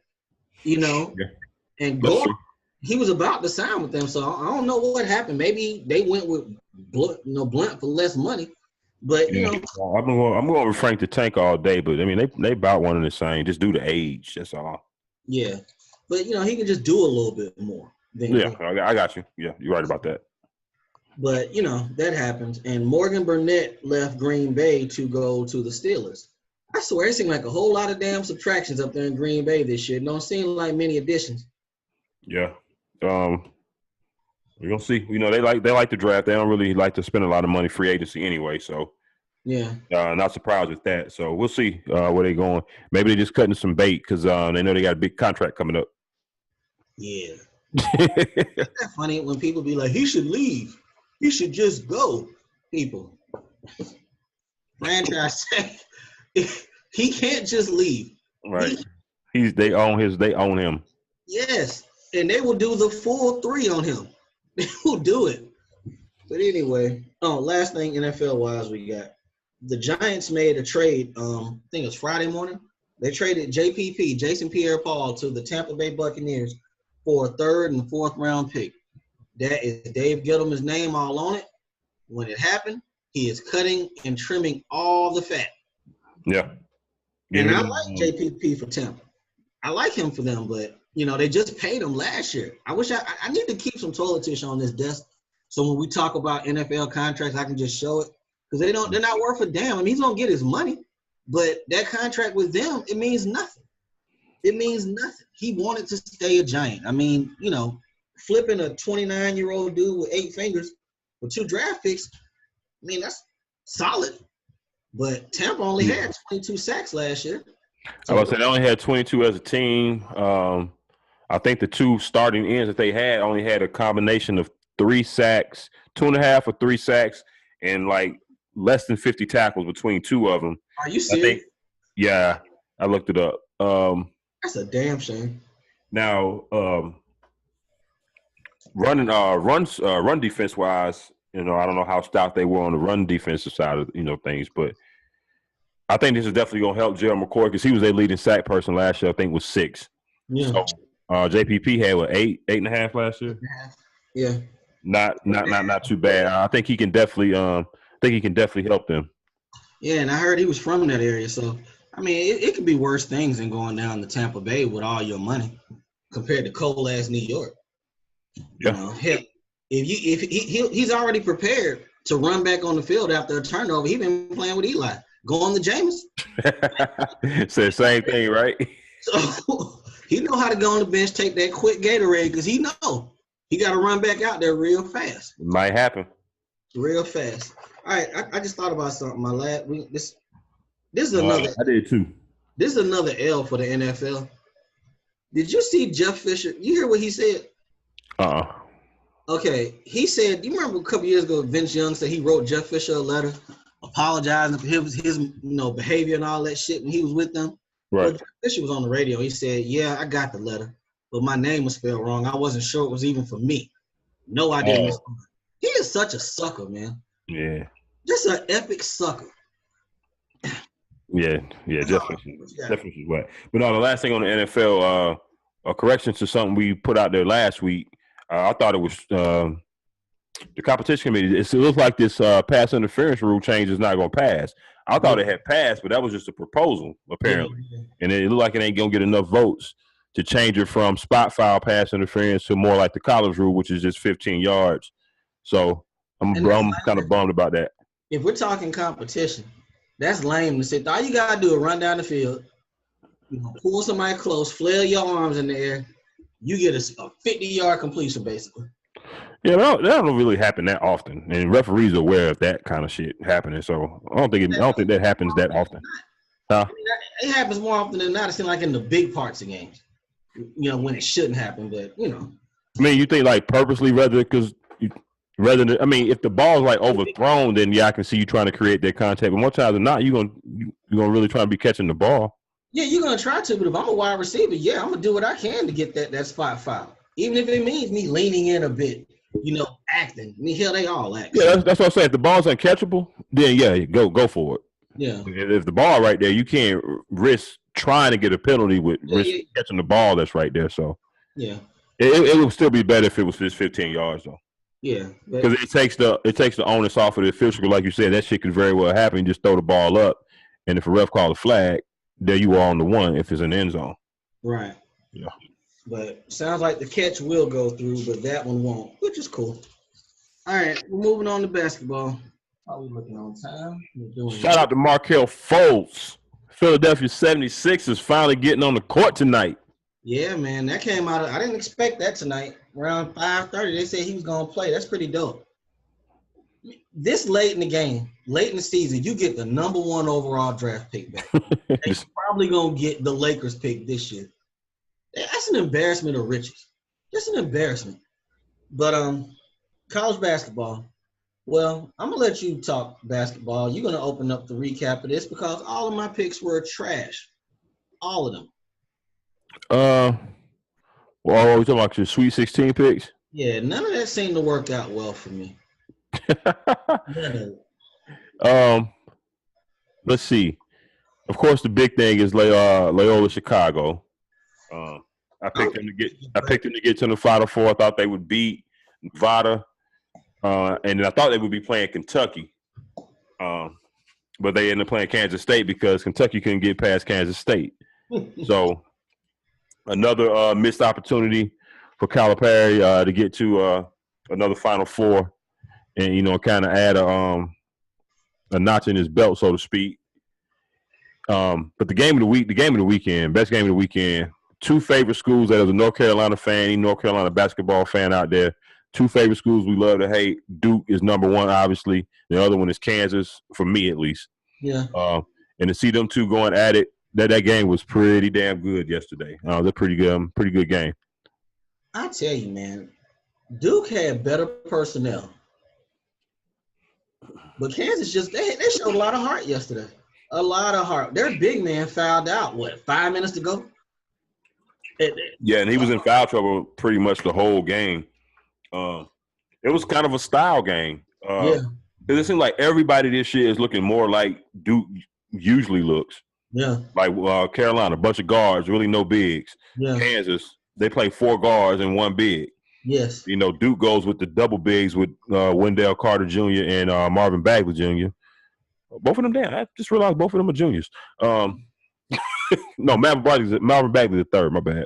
Yeah. And Gore, he was about to sign with them, so I don't know what happened. Maybe they went with Blount for less money, but I'm going with Frank the Tank all day, but I mean they about one and the same, just due to age. That's all. Yeah, but he can just do a little bit more. I got you. Yeah, you're right about that. But that happens, and Morgan Burnett left Green Bay to go to the Steelers. I swear it seemed like a whole lot of damn subtractions up there in Green Bay this year. It don't seem like many additions. Yeah. We're gonna see. They like to draft. They don't really like to spend a lot of money free agency anyway. So yeah. Not surprised with that. So we'll see where they're going. Maybe they're just cutting some bait because they know they got a big contract coming up. Yeah. Isn't that funny when people be like, he should leave. He should just go. People. Franchise tag. He can't just leave. Right. They own him. Yes, and they will do the full 3 on him. They will do it. But anyway, last thing NFL wise, we got the Giants made a trade. I think it was Friday morning. They traded JPP, Jason Pierre-Paul, to the Tampa Bay Buccaneers for a 3rd and 4th round pick. That is Dave Gettleman's name all on it. When it happened, he is cutting and trimming all the fat. Yeah. And I like JPP for Tampa. I like him for them, but they just paid him last year. I wish I need to keep some toilet tissue on this desk, so when we talk about NFL contracts, I can just show it, because they're not worth a damn. I mean, he's gonna get his money, but that contract with them, it means nothing. It means nothing. He wanted to stay a Giant. I mean, flipping a 29-year-old dude with 8 fingers with 2 draft picks, I mean, that's solid. But Tampa only had 22 sacks last year. I was saying they only had 22 as a team. I think the 2 starting ends that they had only had a combination of 3 sacks, 2.5 or 3 sacks, and like less than 50 tackles between 2 of them. Are you serious? I looked it up. That's a damn shame. Now, run defense wise, I don't know how stout they were on the run defensive side of things, but I think this is definitely gonna help Gerald McCoy, because he was their leading sack person last year. I think was 6. Yeah. So JPP had 8.5 last year. Yeah. Not too bad. I think he can definitely help them. Yeah, and I heard he was from that area, so I mean, it could be worse things than going down to Tampa Bay with all your money compared to cold ass New York. Yeah. Hell, if he's already prepared to run back on the field after a turnover. He's been playing with Eli. Go on the Jameis. Said same thing, right? So he know how to go on the bench, take that quick Gatorade, because he know he got to run back out there real fast. It might happen. Real fast. All right, I just thought about something. My lad, this is another. I did too. This is another L for the NFL. Did you see Jeff Fisher? You hear what he said? Okay, he said. You remember a couple years ago, Vince Young said he wrote Jeff Fisher a letter apologizing for his behavior and all that shit when he was with them. Right. Well, Jeff Fisher was on the radio. He said, "Yeah, I got the letter, but my name was spelled wrong. I wasn't sure it was even for me. No, I didn't." He is such a sucker, man. Yeah. Just an epic sucker. Yeah, definitely wet. But no, the last thing on the NFL, a correction to something we put out there last week. I thought it was the competition committee. It looks like this pass interference rule change is not going to pass. I thought it had passed, but that was just a proposal, apparently. Yeah. And it looked like it ain't going to get enough votes to change it from spot foul pass interference to more like the college rule, which is just 15 yards. So I'm kind of bummed about that. If we're talking competition, that's lame to say. All you got to do is run down the field, pull somebody close, flail your arms in the air. You get a 50-yard completion, basically. Yeah, that don't really happen that often, and referees are aware of that kind of shit happening. So I don't think that happens that often. I mean, it happens more often than not. It seems like in the big parts of games, when it shouldn't happen. But I mean, you think like purposely rather than, I mean, if the ball's like overthrown, then yeah, I can see you trying to create that contact. But more times than not, you're gonna really try to be catching the ball. Yeah, you're gonna try to. But if I'm a wide receiver, yeah, I'm gonna do what I can to get that spot foul, even if it means me leaning in a bit. Acting. I mean, hell, they all act. Yeah, that's what I'm saying. If the ball's uncatchable, then yeah, go for it. Yeah. If the ball right there, you can't risk trying to get a penalty with catching the ball that's right there. So yeah, it would still be better if it was just 15 yards though. Yeah, because it takes the onus off of the official. Like you said, that shit could very well happen. You just throw the ball up, and if a ref calls a flag, there you are on the one if it's an end zone. Right. Yeah. But sounds like the catch will go through, but that one won't, which is cool. All right, we're moving on to basketball. How are we looking on time? Shout out to Markelle Fultz. Philadelphia 76ers finally getting on the court tonight. Yeah, man, that came out. I didn't expect that tonight. Around 5:30, they said he was going to play. That's pretty dope. This late in the game, late in the season, you get the number 1 overall draft pick back. And you're probably going to get the Lakers pick this year. That's an embarrassment of riches. Just an embarrassment. But college basketball. Well, I'm going to let you talk basketball. You're going to open up the recap of this because all of my picks were trash. All of them. Well, we talking about your Sweet 16 picks? Yeah, none of that seemed to work out well for me. None of it. um, let's see. Of course, the big thing is Loyola Chicago. I picked them to get. I picked them to get to the Final Four. I thought they would beat Nevada, and I thought they would be playing Kentucky. But they ended up playing Kansas State because Kentucky couldn't get past Kansas State. So another missed opportunity for Calipari to get to another Final Four, and kind of add a notch in his belt, so to speak. But the game of the weekend, best game of the weekend. Two favorite schools that as a North Carolina fan, any North Carolina basketball fan out there. Two favorite schools we love to hate. Duke is number one, obviously. The other one is Kansas, for me at least. Yeah. And to see them two going at it, that game was pretty damn good yesterday. They're pretty good game. I tell you, man, Duke had better personnel, but Kansas they showed a lot of heart yesterday. A lot of heart. Their big man fouled out. 5 minutes to go? Yeah, and he was in foul trouble pretty much the whole game. It was kind of a style game. Yeah. It seems like everybody this year is looking more like Duke usually looks. Yeah. Like Carolina, a bunch of guards, really no bigs. Yeah. Kansas, they play 4 guards and 1 big. Yes. Duke goes with the double bigs with Wendell Carter Jr. and Marvin Bagley Jr. Both of them, damn, I just realized both of them are juniors. No, Marvin Bagley's the third, my bad.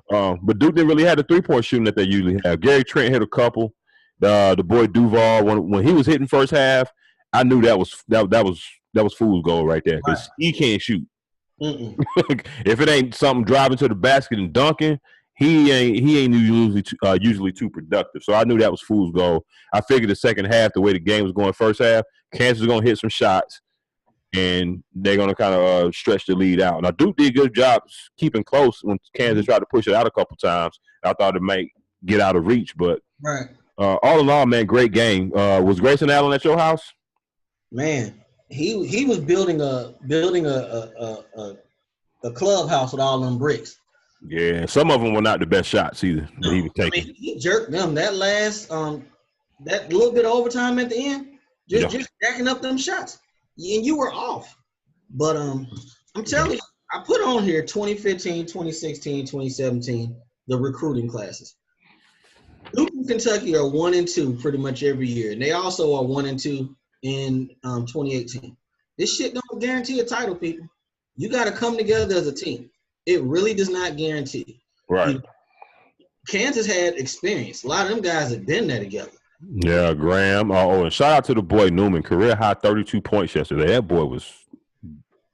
But Duke didn't really have the 3-point shooting that they usually have. Gary Trent hit a couple. The boy Duval, when he was hitting first half, I knew that was fool's gold right there because he can't shoot. If it ain't something driving to the basket and dunking, he ain't usually too productive. So I knew that was fool's gold. I figured the second half, the way the game was going first half, Kansas was going to hit some shots, and they're going to kind of stretch the lead out. Now, Duke did a good job keeping close when Kansas tried to push it out a couple times. I thought it might get out of reach, but all in all, man, great game. Was Grayson Allen at your house? Man, he was building a clubhouse with all them bricks. Yeah, some of them were not the best shots either. No, he was taking. He jerked them that last that little bit of overtime at the end, just jacking up them shots. And you were off. But I'm telling you, I put on here 2015, 2016, 2017, the recruiting classes. Duke and Kentucky are 1 and 2 pretty much every year. And they also are 1 and 2 in 2018. This shit don't guarantee a title, people. You got to come together as a team. It really does not guarantee. Right. Kansas had experience. A lot of them guys have been there together. Yeah, Graham. Oh, and shout out to the boy Newman. Career high 32 points yesterday. That boy was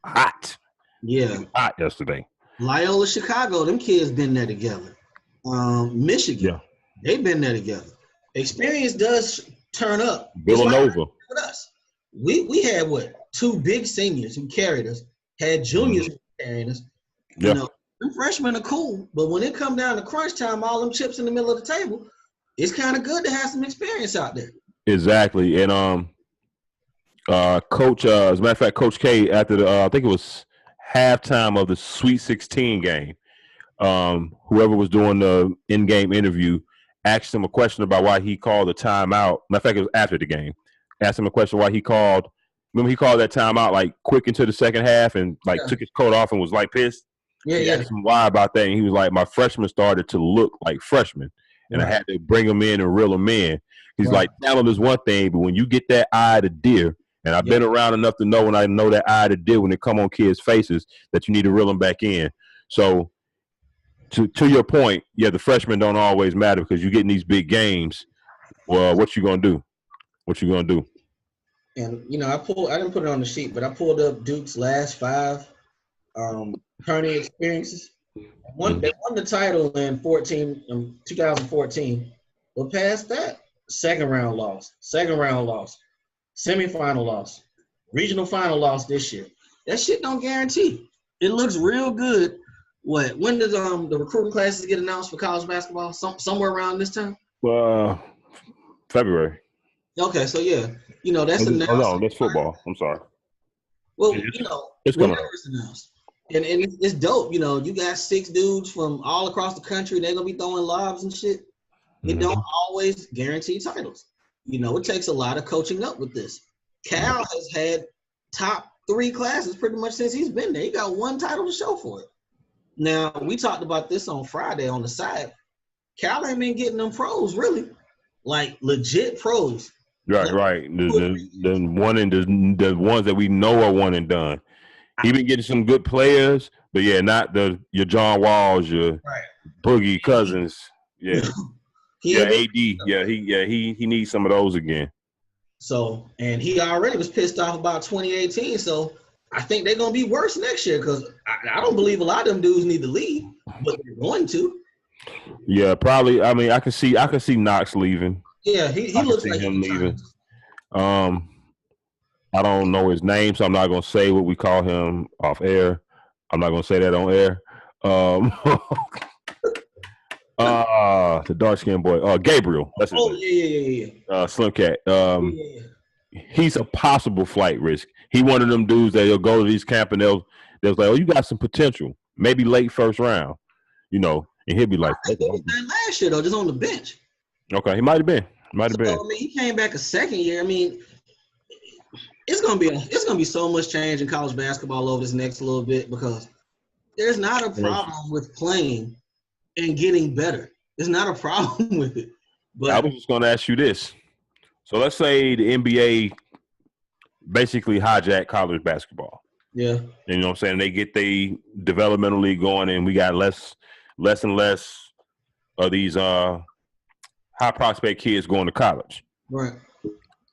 hot. Yeah. Hot yesterday. Loyola Chicago, them kids been there together. Michigan, they've been there together. Experience does turn up. Villanova. With us. We had 2 big seniors who carried us, had juniors who carried us. Yeah. Them freshmen are cool, but when it come down to crunch time, all them chips in the middle of the table, it's kind of good to have some experience out there. Exactly. And Coach, as a matter of fact, Coach K, after the I think it was halftime of the Sweet 16 game, whoever was doing the in-game interview asked him a question about why he called the timeout. Matter of fact, it was after the game. Asked him a question why he called. Remember, he called that timeout like quick into the second half and took his coat off and was like pissed. He asked him why about that, and he was like, "My freshmen started to look like freshmen, and I had to bring them in and reel them in." He's like, "Talent is one thing, but when you get that eye to deer, and I've been around enough to know when I know that eye to deer when it come on kids' faces that you need to reel them back in." So, to your point, the freshmen don't always matter because you get in these big games. Well, what you gonna do? What you gonna do? And I didn't put it on the sheet, but I pulled up Duke's last 5 tourney experiences. They won the title in 2014. But past that, second round loss, semifinal loss, regional final loss this year. That shit don't guarantee. It looks real good. When does the recruiting classes get announced for college basketball? Somewhere around this time? February. Okay, so that's announced. Oh no, that's football. I'm sorry. Well, it's coming. It's announced. And it's dope. You know, you got 6 dudes from all across the country. They're gonna be throwing lobs and shit. It don't always guarantee titles. You know, it takes a lot of coaching up with this. Cal has had top 3 classes pretty much since he's been there. He got 1 title to show for it. Now, we talked about this on Friday on the side. Cal ain't been getting them pros, really. Like, legit pros. Right. The ones that we know are one and done. He been getting some good players, but yeah, not your John Walls, your Boogie Cousins. Yeah. AD. He needs some of those again. So, and he already was pissed off about 2018. So I think they're gonna be worse next year because I don't believe a lot of them dudes need to leave, but they're going to. Yeah, probably. I mean, I can see Knox leaving. Yeah, he looks like him leaving. I don't know his name, so I'm not gonna say what we call him off air. I'm not gonna say that on air. The dark skinned boy, Gabriel. That's his name. Yeah. Slim Cat. He's a possible flight risk. He one of them dudes that will go to these camp and they'll like, oh, you got some potential. Maybe late first round, you know, and he'll be like, I think he was there last year though, just on the bench. Okay, he might have been. I mean, he came back a second year. I mean, it's gonna be so much change in college basketball over this next little bit because there's not a problem with playing and getting better. There's not a problem with it. But I was just going to ask you this. So let's say the NBA basically hijacked college basketball. Yeah. And you know what I'm saying? They get the developmental league going and we got less and less of these high prospect kids going to college. Right.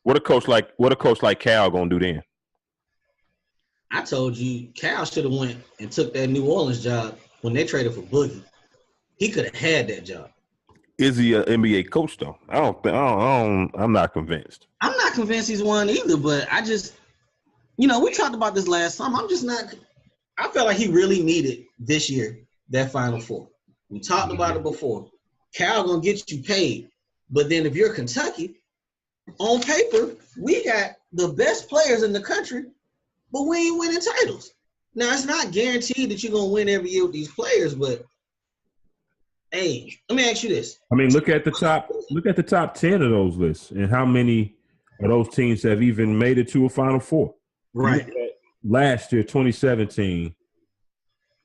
What a coach like Cal going to do then? I told you Cal should have went and took that New Orleans job when they traded for Boogie. He could have had that job. Is he an NBA coach though? I'm not convinced. I'm not convinced he's one either, but I just, you know, we talked about this last time. I'm just not. I felt like he really needed this year that Final Four. We talked about it before. Cal gonna get you paid, but then if you're Kentucky, on paper we got the best players in the country, but we ain't winning titles. Now it's not guaranteed that you're gonna win every year with these players, but. Hey, let me ask you this. I mean, look at the top 10 of those lists and how many of those teams have even made it to a Final Four. Right. Last year, 2017,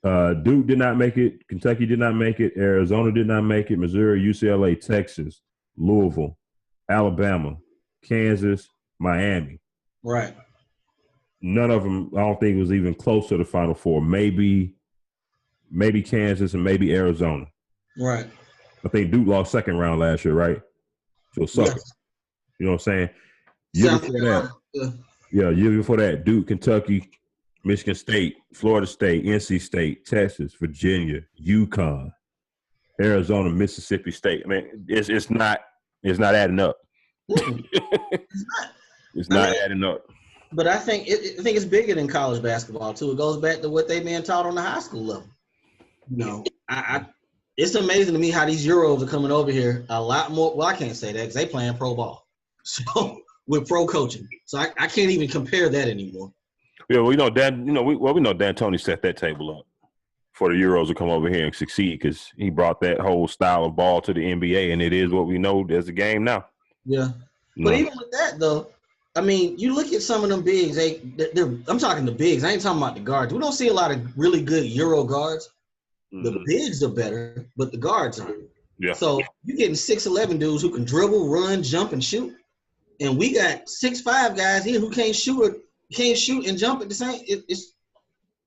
Duke did not make it. Kentucky did not make it. Arizona did not make it. Missouri, UCLA, Texas, Louisville, Alabama, Kansas, Miami. Right. None of them, I don't think, was even close to the Final Four. Maybe Kansas and maybe Arizona. Right. I think Duke lost second round last year, right? To a sucker. Yes. You know what I'm saying? Year before that, Duke, Kentucky, Michigan State, Florida State, NC State, Texas, Virginia, UConn, Arizona, Mississippi State. I mean, it's not adding up. It's not adding up. But I think it's bigger than college basketball too. It goes back to what they being taught on the high school level. You know, it's amazing to me how these Euros are coming over here a lot more. Well, I can't say that because they playing pro ball, so with pro coaching. So I can't even compare that anymore. Yeah, well, we know D'Antoni set that table up for the Euros to come over here and succeed because he brought that whole style of ball to the NBA, and it is what we know as a game now. Yeah, but even with that though, I mean, you look at some of them bigs. I'm talking the bigs. I ain't talking about the guards. We don't see a lot of really good Euro guards. The bigs are better, but the guards are. Yeah. So you're getting 6'11" dudes who can dribble, run, jump, and shoot, and we got 6'5" guys here who can't shoot and jump at the same. It's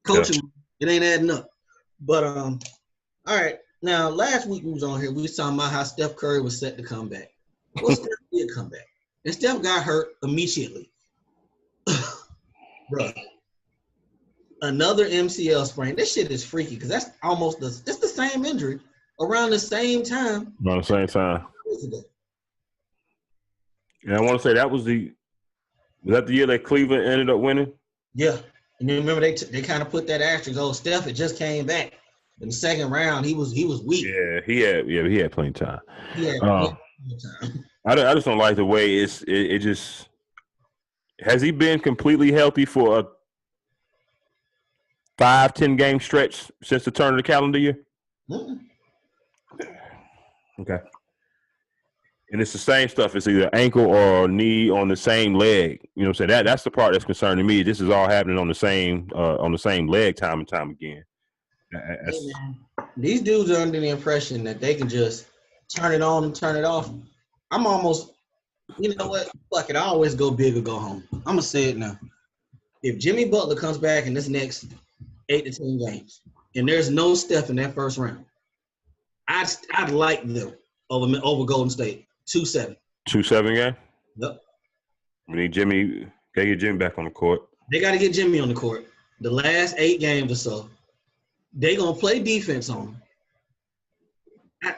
coaching. Yeah. It ain't adding up. But all right. Now last week we was on here. We was talking about how Steph Curry was set to come back. Well, Steph did come back, and Steph got hurt immediately. Bro. Another MCL sprain. This shit is freaky because that's almost it's the same injury around the same time. Around the same time. And I want to say was that the year that Cleveland ended up winning? Yeah. And then remember they kind of put that asterisk. Oh, Steph had just came back in the second round. He was weak. Yeah, he had plenty of time. Yeah. I just don't like the way it just has he been completely healthy for 5-10 game stretch since the turn of the calendar year? Mm-mm. Okay. And it's the same stuff. It's either ankle or knee on the same leg. You know what I'm saying? That's the part that's concerning me. This is all happening on the same leg time and time again. Hey, man. These dudes are under the impression that they can just turn it on and turn it off. I'm almost, you know what? Fuck it. I always go big or go home. I'm going to say it now. If Jimmy Butler comes back in this next 8 to 10 games and there's no Steph in that first round, I'd like them over Golden State. 2-7. 2-7 game? Yep. We need Jimmy. Gotta get Jimmy back on the court. They got to get Jimmy on the court. The last 8 games or so, they going to play defense on him.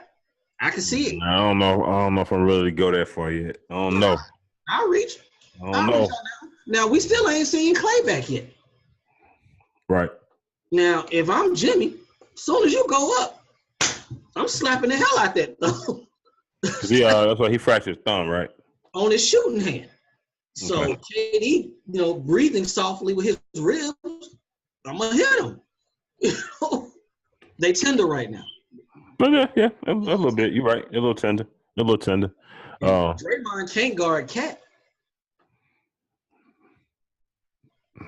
I can see it. I don't know if I'm ready to go that far yet. I don't know. I'll reach. I don't know. Now, we still ain't seen Clay back yet. Right. Now, if I'm Jimmy, as soon as you go up, I'm slapping the hell out that thumb. That's why he fractured his thumb, right? On his shooting hand. So KD, breathing softly with his ribs, I'm gonna hit him. They tender right now. But yeah, a little bit. You're right. A little tender. Draymond can't guard Cat.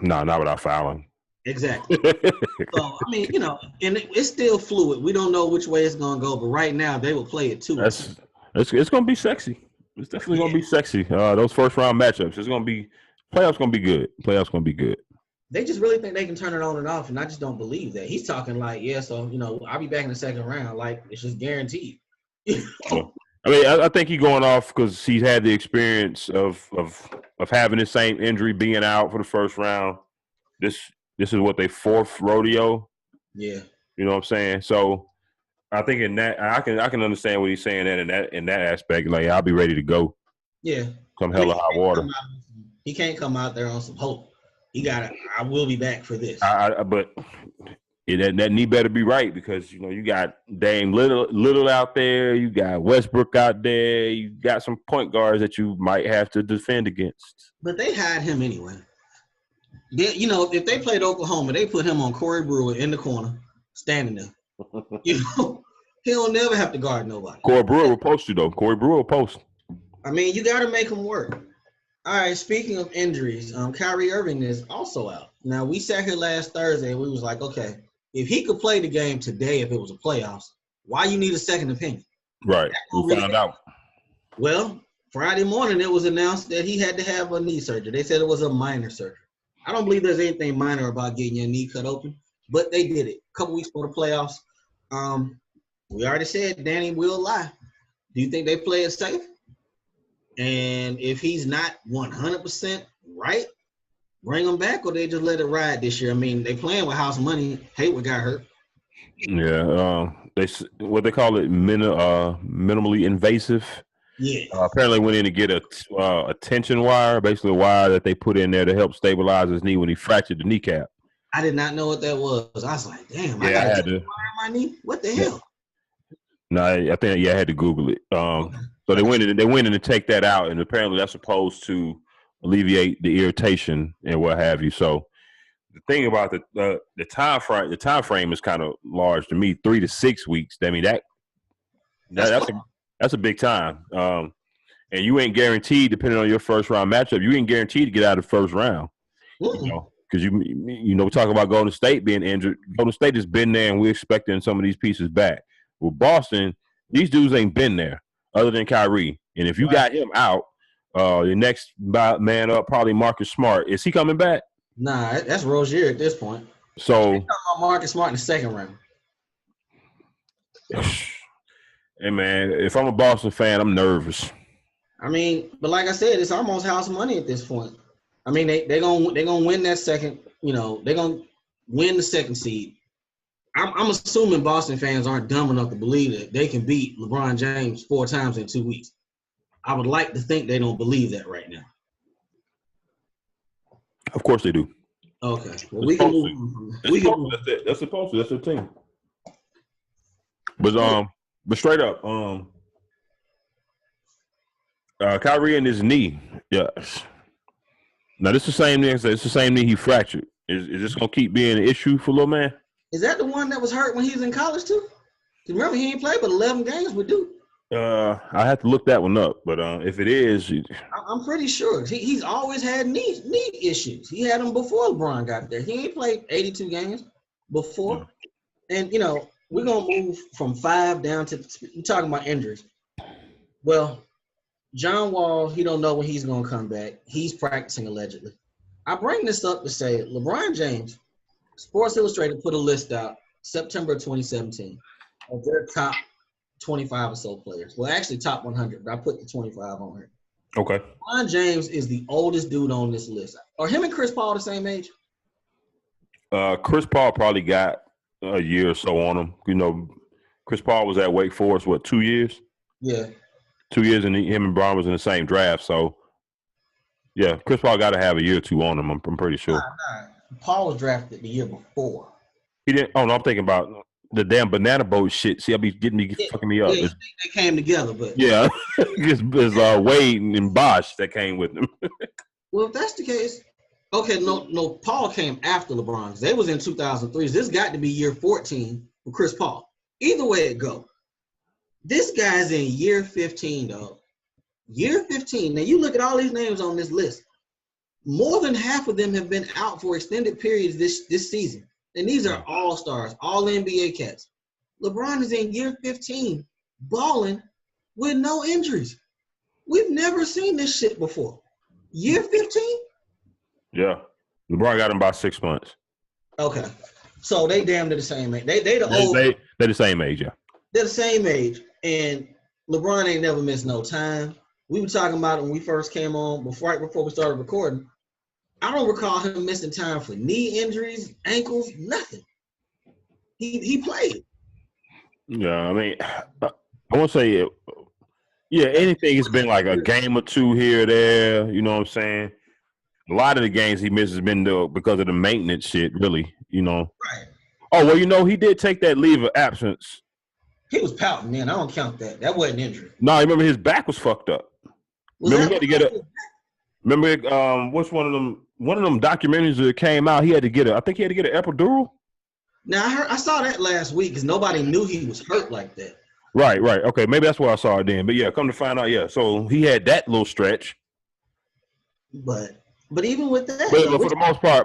No, not without fouling. Exactly. So I mean, and it's still fluid. We don't know which way it's gonna go, but right now they will play it too. It's gonna be sexy. It's definitely gonna be sexy. Those first round matchups. Playoffs gonna be good. They just really think they can turn it on and off, and I just don't believe that. He's talking like, I'll be back in the second round. Like it's just guaranteed. I mean, I think he's going off because he's had the experience of having the same injury, being out for the first round. This is what they fourth rodeo. Yeah. You know what I'm saying? So I think in that I can understand what he's saying in that aspect. Like I'll be ready to go. Yeah. Come hell or high water. He can't come out there on some hope. I will be back for this. But that knee better be right because you got Dame Little out there, you got Westbrook out there, you got some point guards that you might have to defend against. But they hide him anyway. If they played Oklahoma, they put him on Corey Brewer in the corner, standing there. He'll never have to guard nobody. Corey Brewer will post you, though. Corey Brewer will post. I mean, you got to make him work. All right, speaking of injuries, Kyrie Irving is also out. Now, we sat here last Thursday and we was like, okay, if he could play the game today if it was a playoffs, why you need a second opinion? Right. We found out. Well, Friday morning it was announced that he had to have a knee surgery. They said it was a minor surgery. I don't believe there's anything minor about getting your knee cut open, but they did it a couple weeks before the playoffs. We already said Danny will lie. Do you think they play it safe? And if he's not 100% right, bring him back, or they just let it ride this year? I mean, they playing with house money. Hayward got hurt. Yeah, what they call it, minimally invasive. Yeah. Apparently went in to get a tension wire, basically a wire that they put in there to help stabilize his knee when he fractured the kneecap. I did not know what that was. I was like, damn, I had to. Wire in my knee? What the hell? No, I think I had to Google it. Okay. So they went in to take that out, and apparently that's supposed to alleviate the irritation and what have you. So the thing about the time frame is kind of large to me, 3 to 6 weeks. I mean that's a big time. And you ain't guaranteed, depending on your first round matchup, you ain't guaranteed to get out of the first round. Because we talk about Golden State being injured. Golden State has been there, and we're expecting some of these pieces back. With Boston, these dudes ain't been there other than Kyrie. And if you got him out, the next man up, probably Marcus Smart. Is he coming back? Nah, that's Rozier at this point. So talking about Marcus Smart in the second round. Hey man, if I'm a Boston fan, I'm nervous. I mean, but like I said, it's almost house money at this point. I mean, they're gonna win that second. They're gonna win the second seed. I'm assuming Boston fans aren't dumb enough to believe that they can beat LeBron James 4 times in 2 weeks. I would like to think they don't believe that right now. Of course they do. Okay. Well, we can move on. That's supposed to. That's their team. But straight up, Kyrie and his knee. Yes. Now this is the same knee. It's the same knee he fractured. Is this gonna keep being an issue for little man? Is that the one that was hurt when he was in college too? Remember, he ain't played but 11 games with Duke. I have to look that one up, but if it is, I'm pretty sure he's always had knee issues. He had them before LeBron got there. He ain't played 82 games before, and we're gonna move from 5 down to. We're talking about injuries. Well, John Wall, he don't know when he's gonna come back. He's practicing allegedly. I bring this up to say LeBron James, Sports Illustrated put a list out September 2017 of their top 25 or so players. Well, actually top 100, but I put the 25 on here. Okay. LeBron James is the oldest dude on this list. Are him and Chris Paul the same age? Chris Paul probably got a year or so on him. Chris Paul was at Wake Forest, 2 years? Yeah. 2 years, and him and Bron was in the same draft. So, yeah, Chris Paul got to have a year or two on him, I'm pretty sure. Nah. Paul was drafted the year before. He didn't. Oh, no, I'm thinking about the damn banana boat shit. See, I be fucking me up. Yeah, they came together, but yeah, it's Wade and Bosh that came with them. Well, if that's the case, okay, no, Paul came after LeBron because they was in 2003. This got to be year 14 for Chris Paul. Either way it go, this guy's in year 15, dog. Year 15. Now you look at all these names on this list. More than half of them have been out for extended periods this season. And these are all stars, all NBA cats. LeBron is in year 15, balling with no injuries. We've never seen this shit before. Year 15? Yeah. LeBron got him by 6 months. Okay. So they damn near the same age. They're the same age, yeah. They're the same age. And LeBron ain't never missed no time. We were talking about it when we first came on, right before we started recording. I don't recall him missing time for knee injuries, ankles, nothing. He played. Yeah, I mean, I won't say, anything has been like a game or two here or there. You know what I'm saying? A lot of the games he misses has been because of the maintenance shit, really, Right. Oh, well, he did take that leave of absence. He was pouting, man. I don't count that. That wasn't injury. No, remember his back was fucked up. Remember he had to get a. Remember, what's one of them documentaries that came out? I think he had to get an epidural. Now I saw that last week because nobody knew he was hurt like that. Right. Okay, maybe that's where I saw it then. But yeah, come to find out, yeah. So he had that little stretch. But even with that, but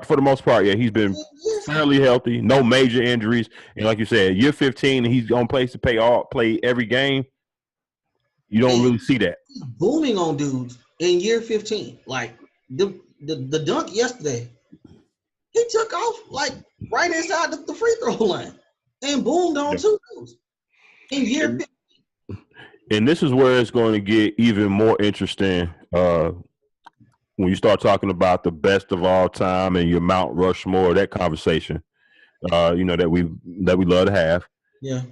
for the most part, yeah, he's been fairly healthy, no major injuries, and like you said, year 15, and he's on pace to play every game. You don't really see that. He's booming on dudes in year 15. Like the dunk yesterday, he took off like right inside the free throw line and boomed on 2 dudes in year 15. And this is where it's going to get even more interesting when you start talking about the best of all time and your Mount Rushmore, that conversation, that we love to have. Yeah.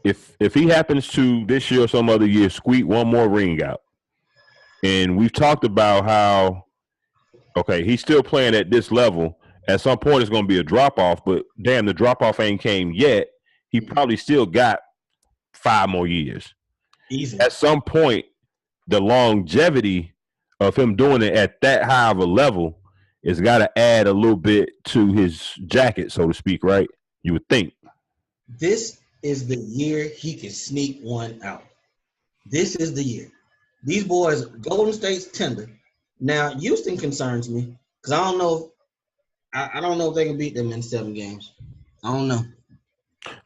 If he happens to this year or some other year squeak one more ring out, and we've talked about how, okay, he's still playing at this level. At some point, it's going to be a drop off, but damn, the drop off ain't came yet. He probably still got 5 more years. Easy. At some point, the longevity of him doing it at that high of a level is got to add a little bit to his jacket, so to speak, right? You would think. This is the year he can sneak one out. This is the year. These boys, Golden State's tender. Now, Houston concerns me because I don't know if they can beat them in 7 games. I don't know.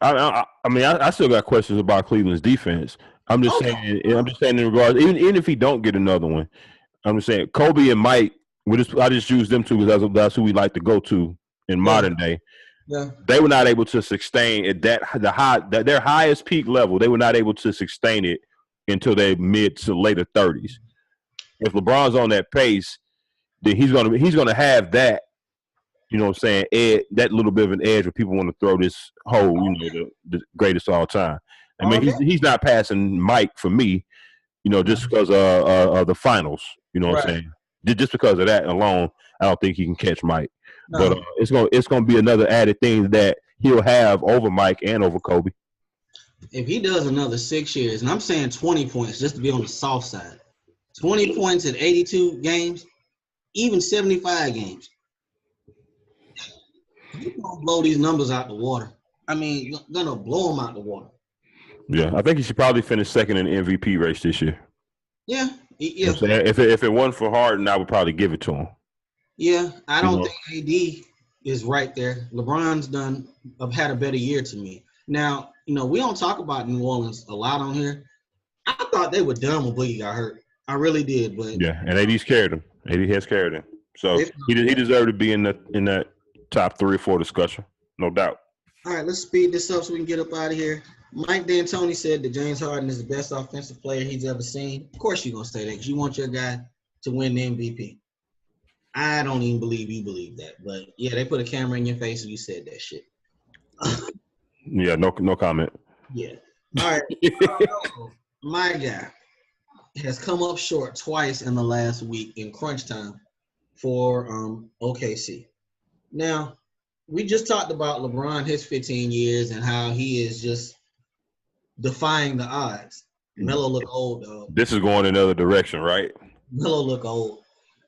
I mean, I still got questions about Cleveland's defense. I'm just saying in regards, even if he don't get another one, I'm just saying Kobe and Mike. I just use them two because that's who we like to go to in modern day. Yeah. They were not able to sustain at their highest peak level. They were not able to sustain it until their mid to later 30s. If LeBron's on that pace, then he's gonna have that. You know what I'm saying? That little bit of an edge where people want to throw this whole, the greatest of all time. I mean, he's not passing Mike for me, just because of the finals. You know what I'm saying? Just because of that alone, I don't think he can catch Mike. No. But it's gonna be another added thing that he'll have over Mike and over Kobe. If he does another 6 years, and I'm saying 20 points just to be on the soft side, 20 points at 82 games, even 75 games. You're going to blow these numbers out the water. I mean, you're going to blow them out the water. Yeah, I think he should probably finish second in the MVP race this year. Yeah. You know what I'm saying? If it wasn't for Harden, I would probably give it to him. Yeah, I don't think AD is right there. LeBron's had a better year to me. Now, we don't talk about New Orleans a lot on here. I thought they were done when Boogie got hurt. I really did, but yeah, and AD's carried him. AD has carried him, so he deserved to be in that top 3 or 4 discussion, no doubt. All right, let's speed this up so we can get up out of here. Mike D'Antoni said that James Harden is the best offensive player he's ever seen. Of course, you're gonna say that because you want your guy to win the MVP. I don't even believe you believe that, but yeah, they put a camera in your face and you said that shit. Yeah, no comment. Yeah. All right. My guy has come up short twice in the last week in crunch time for OKC. Now, we just talked about LeBron, his 15 years, and how he is just defying the odds. Melo look old, dog. This is going another direction, right? Melo look old.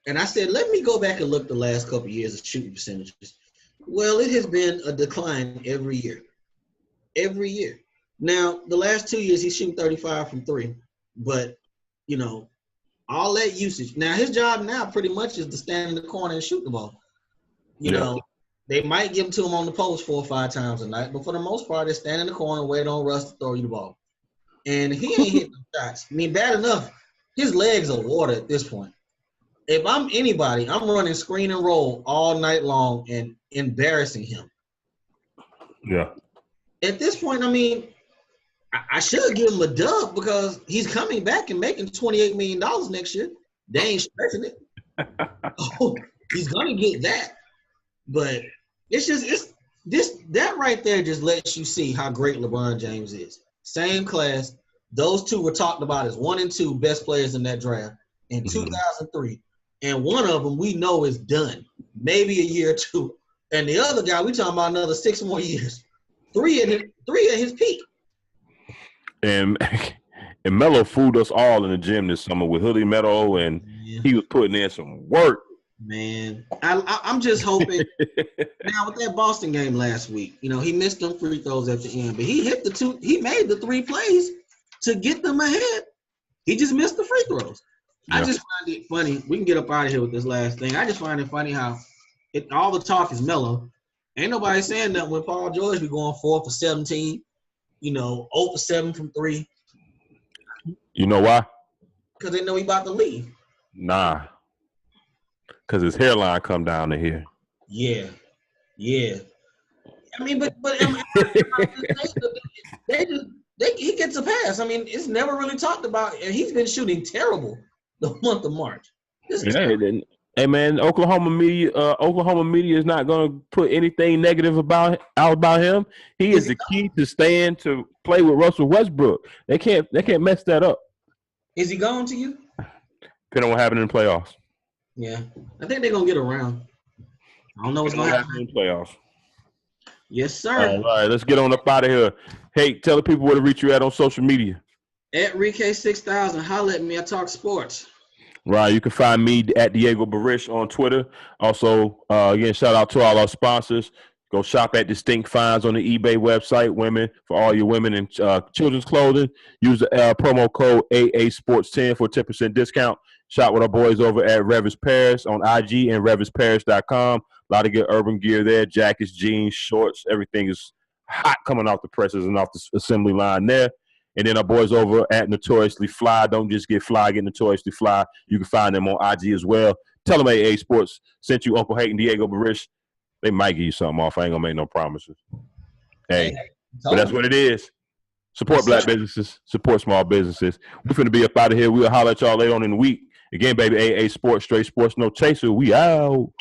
And I said, let me go back and look the last couple of years of shooting percentages. Well, it has been a decline every year. Every year. Now, the last 2 years, he's shooting 35 from 3. But, all that usage. Now, his job now pretty much is to stand in the corner and shoot the ball. You know, they might give him to him on the post 4 or 5 times a night, but for the most part, they stand in the corner, wait on Russ to throw you the ball. And he ain't hitting the shots. I mean, bad enough, his legs are water at this point. If I'm anybody, I'm running screen and roll all night long and embarrassing him. Yeah. At this point, I mean, I should give him a dub because he's coming back and making $28 million next year. They ain't stretching it. He's gonna get that. But that right there just lets you see how great LeBron James is. Same class. Those two were talked about as 1 and 2 best players in that draft in 2003. And one of them we know is done. Maybe a year or 2. And the other guy, we talking about another 6 more years. 3 at his peak. And Melo fooled us all in the gym this summer with Hoodie Meadow, and he was putting in some work. Man, I'm just hoping. Now with that Boston game last week, he missed them free throws at the end, but he hit he made the 3 plays to get them ahead. He just missed the free throws. Yeah. I just find it funny. We can get up out of here with this last thing. I just find it funny how all the talk is Melo. Ain't nobody saying that when Paul George be going 4 for 17, 0 for 7 from 3. You know why? Because they know he about to leave. Nah. Because his hairline come down to here. Yeah. I mean, but he gets a pass. I mean, it's never really talked about, and he's been shooting terrible the month of March. Hey man, Oklahoma media is not going to put anything negative out about him. He is the key to staying to play with Russell Westbrook. They can't mess that up. Is he going to you? Depending on what happened in the playoffs. Yeah, I think they're gonna get around. I don't know what's gonna happen in the playoffs. Yes, sir. All right, let's get on up out of here. Hey, tell the people where to reach you at on social media. At RK6000, holla at me. I talk sports. Right, you can find me at Diego Barish on Twitter. Also, again, shout out to all our sponsors. Go shop at Distinct Finds on the eBay website, women, for all your women and children's clothing. Use the promo code AASports10 for a 10% discount. Shop with our boys over at Revis Paris on IG and revisparis.com. A lot of good urban gear there, jackets, jeans, shorts. Everything is hot coming off the presses and off the assembly line there. And then our boys over at Notoriously Fly. Don't just get fly, get Notoriously Fly. You can find them on IG as well. Tell them AA Sports sent you Uncle Hayden Diego Barish. They might give you something off. I ain't going to make no promises. Hey, but that's what it is. Support black businesses. Support small businesses. We're finna be up out of here. We'll holler at y'all later on in the week. Again, baby, AA Sports, straight sports, no chaser. We out.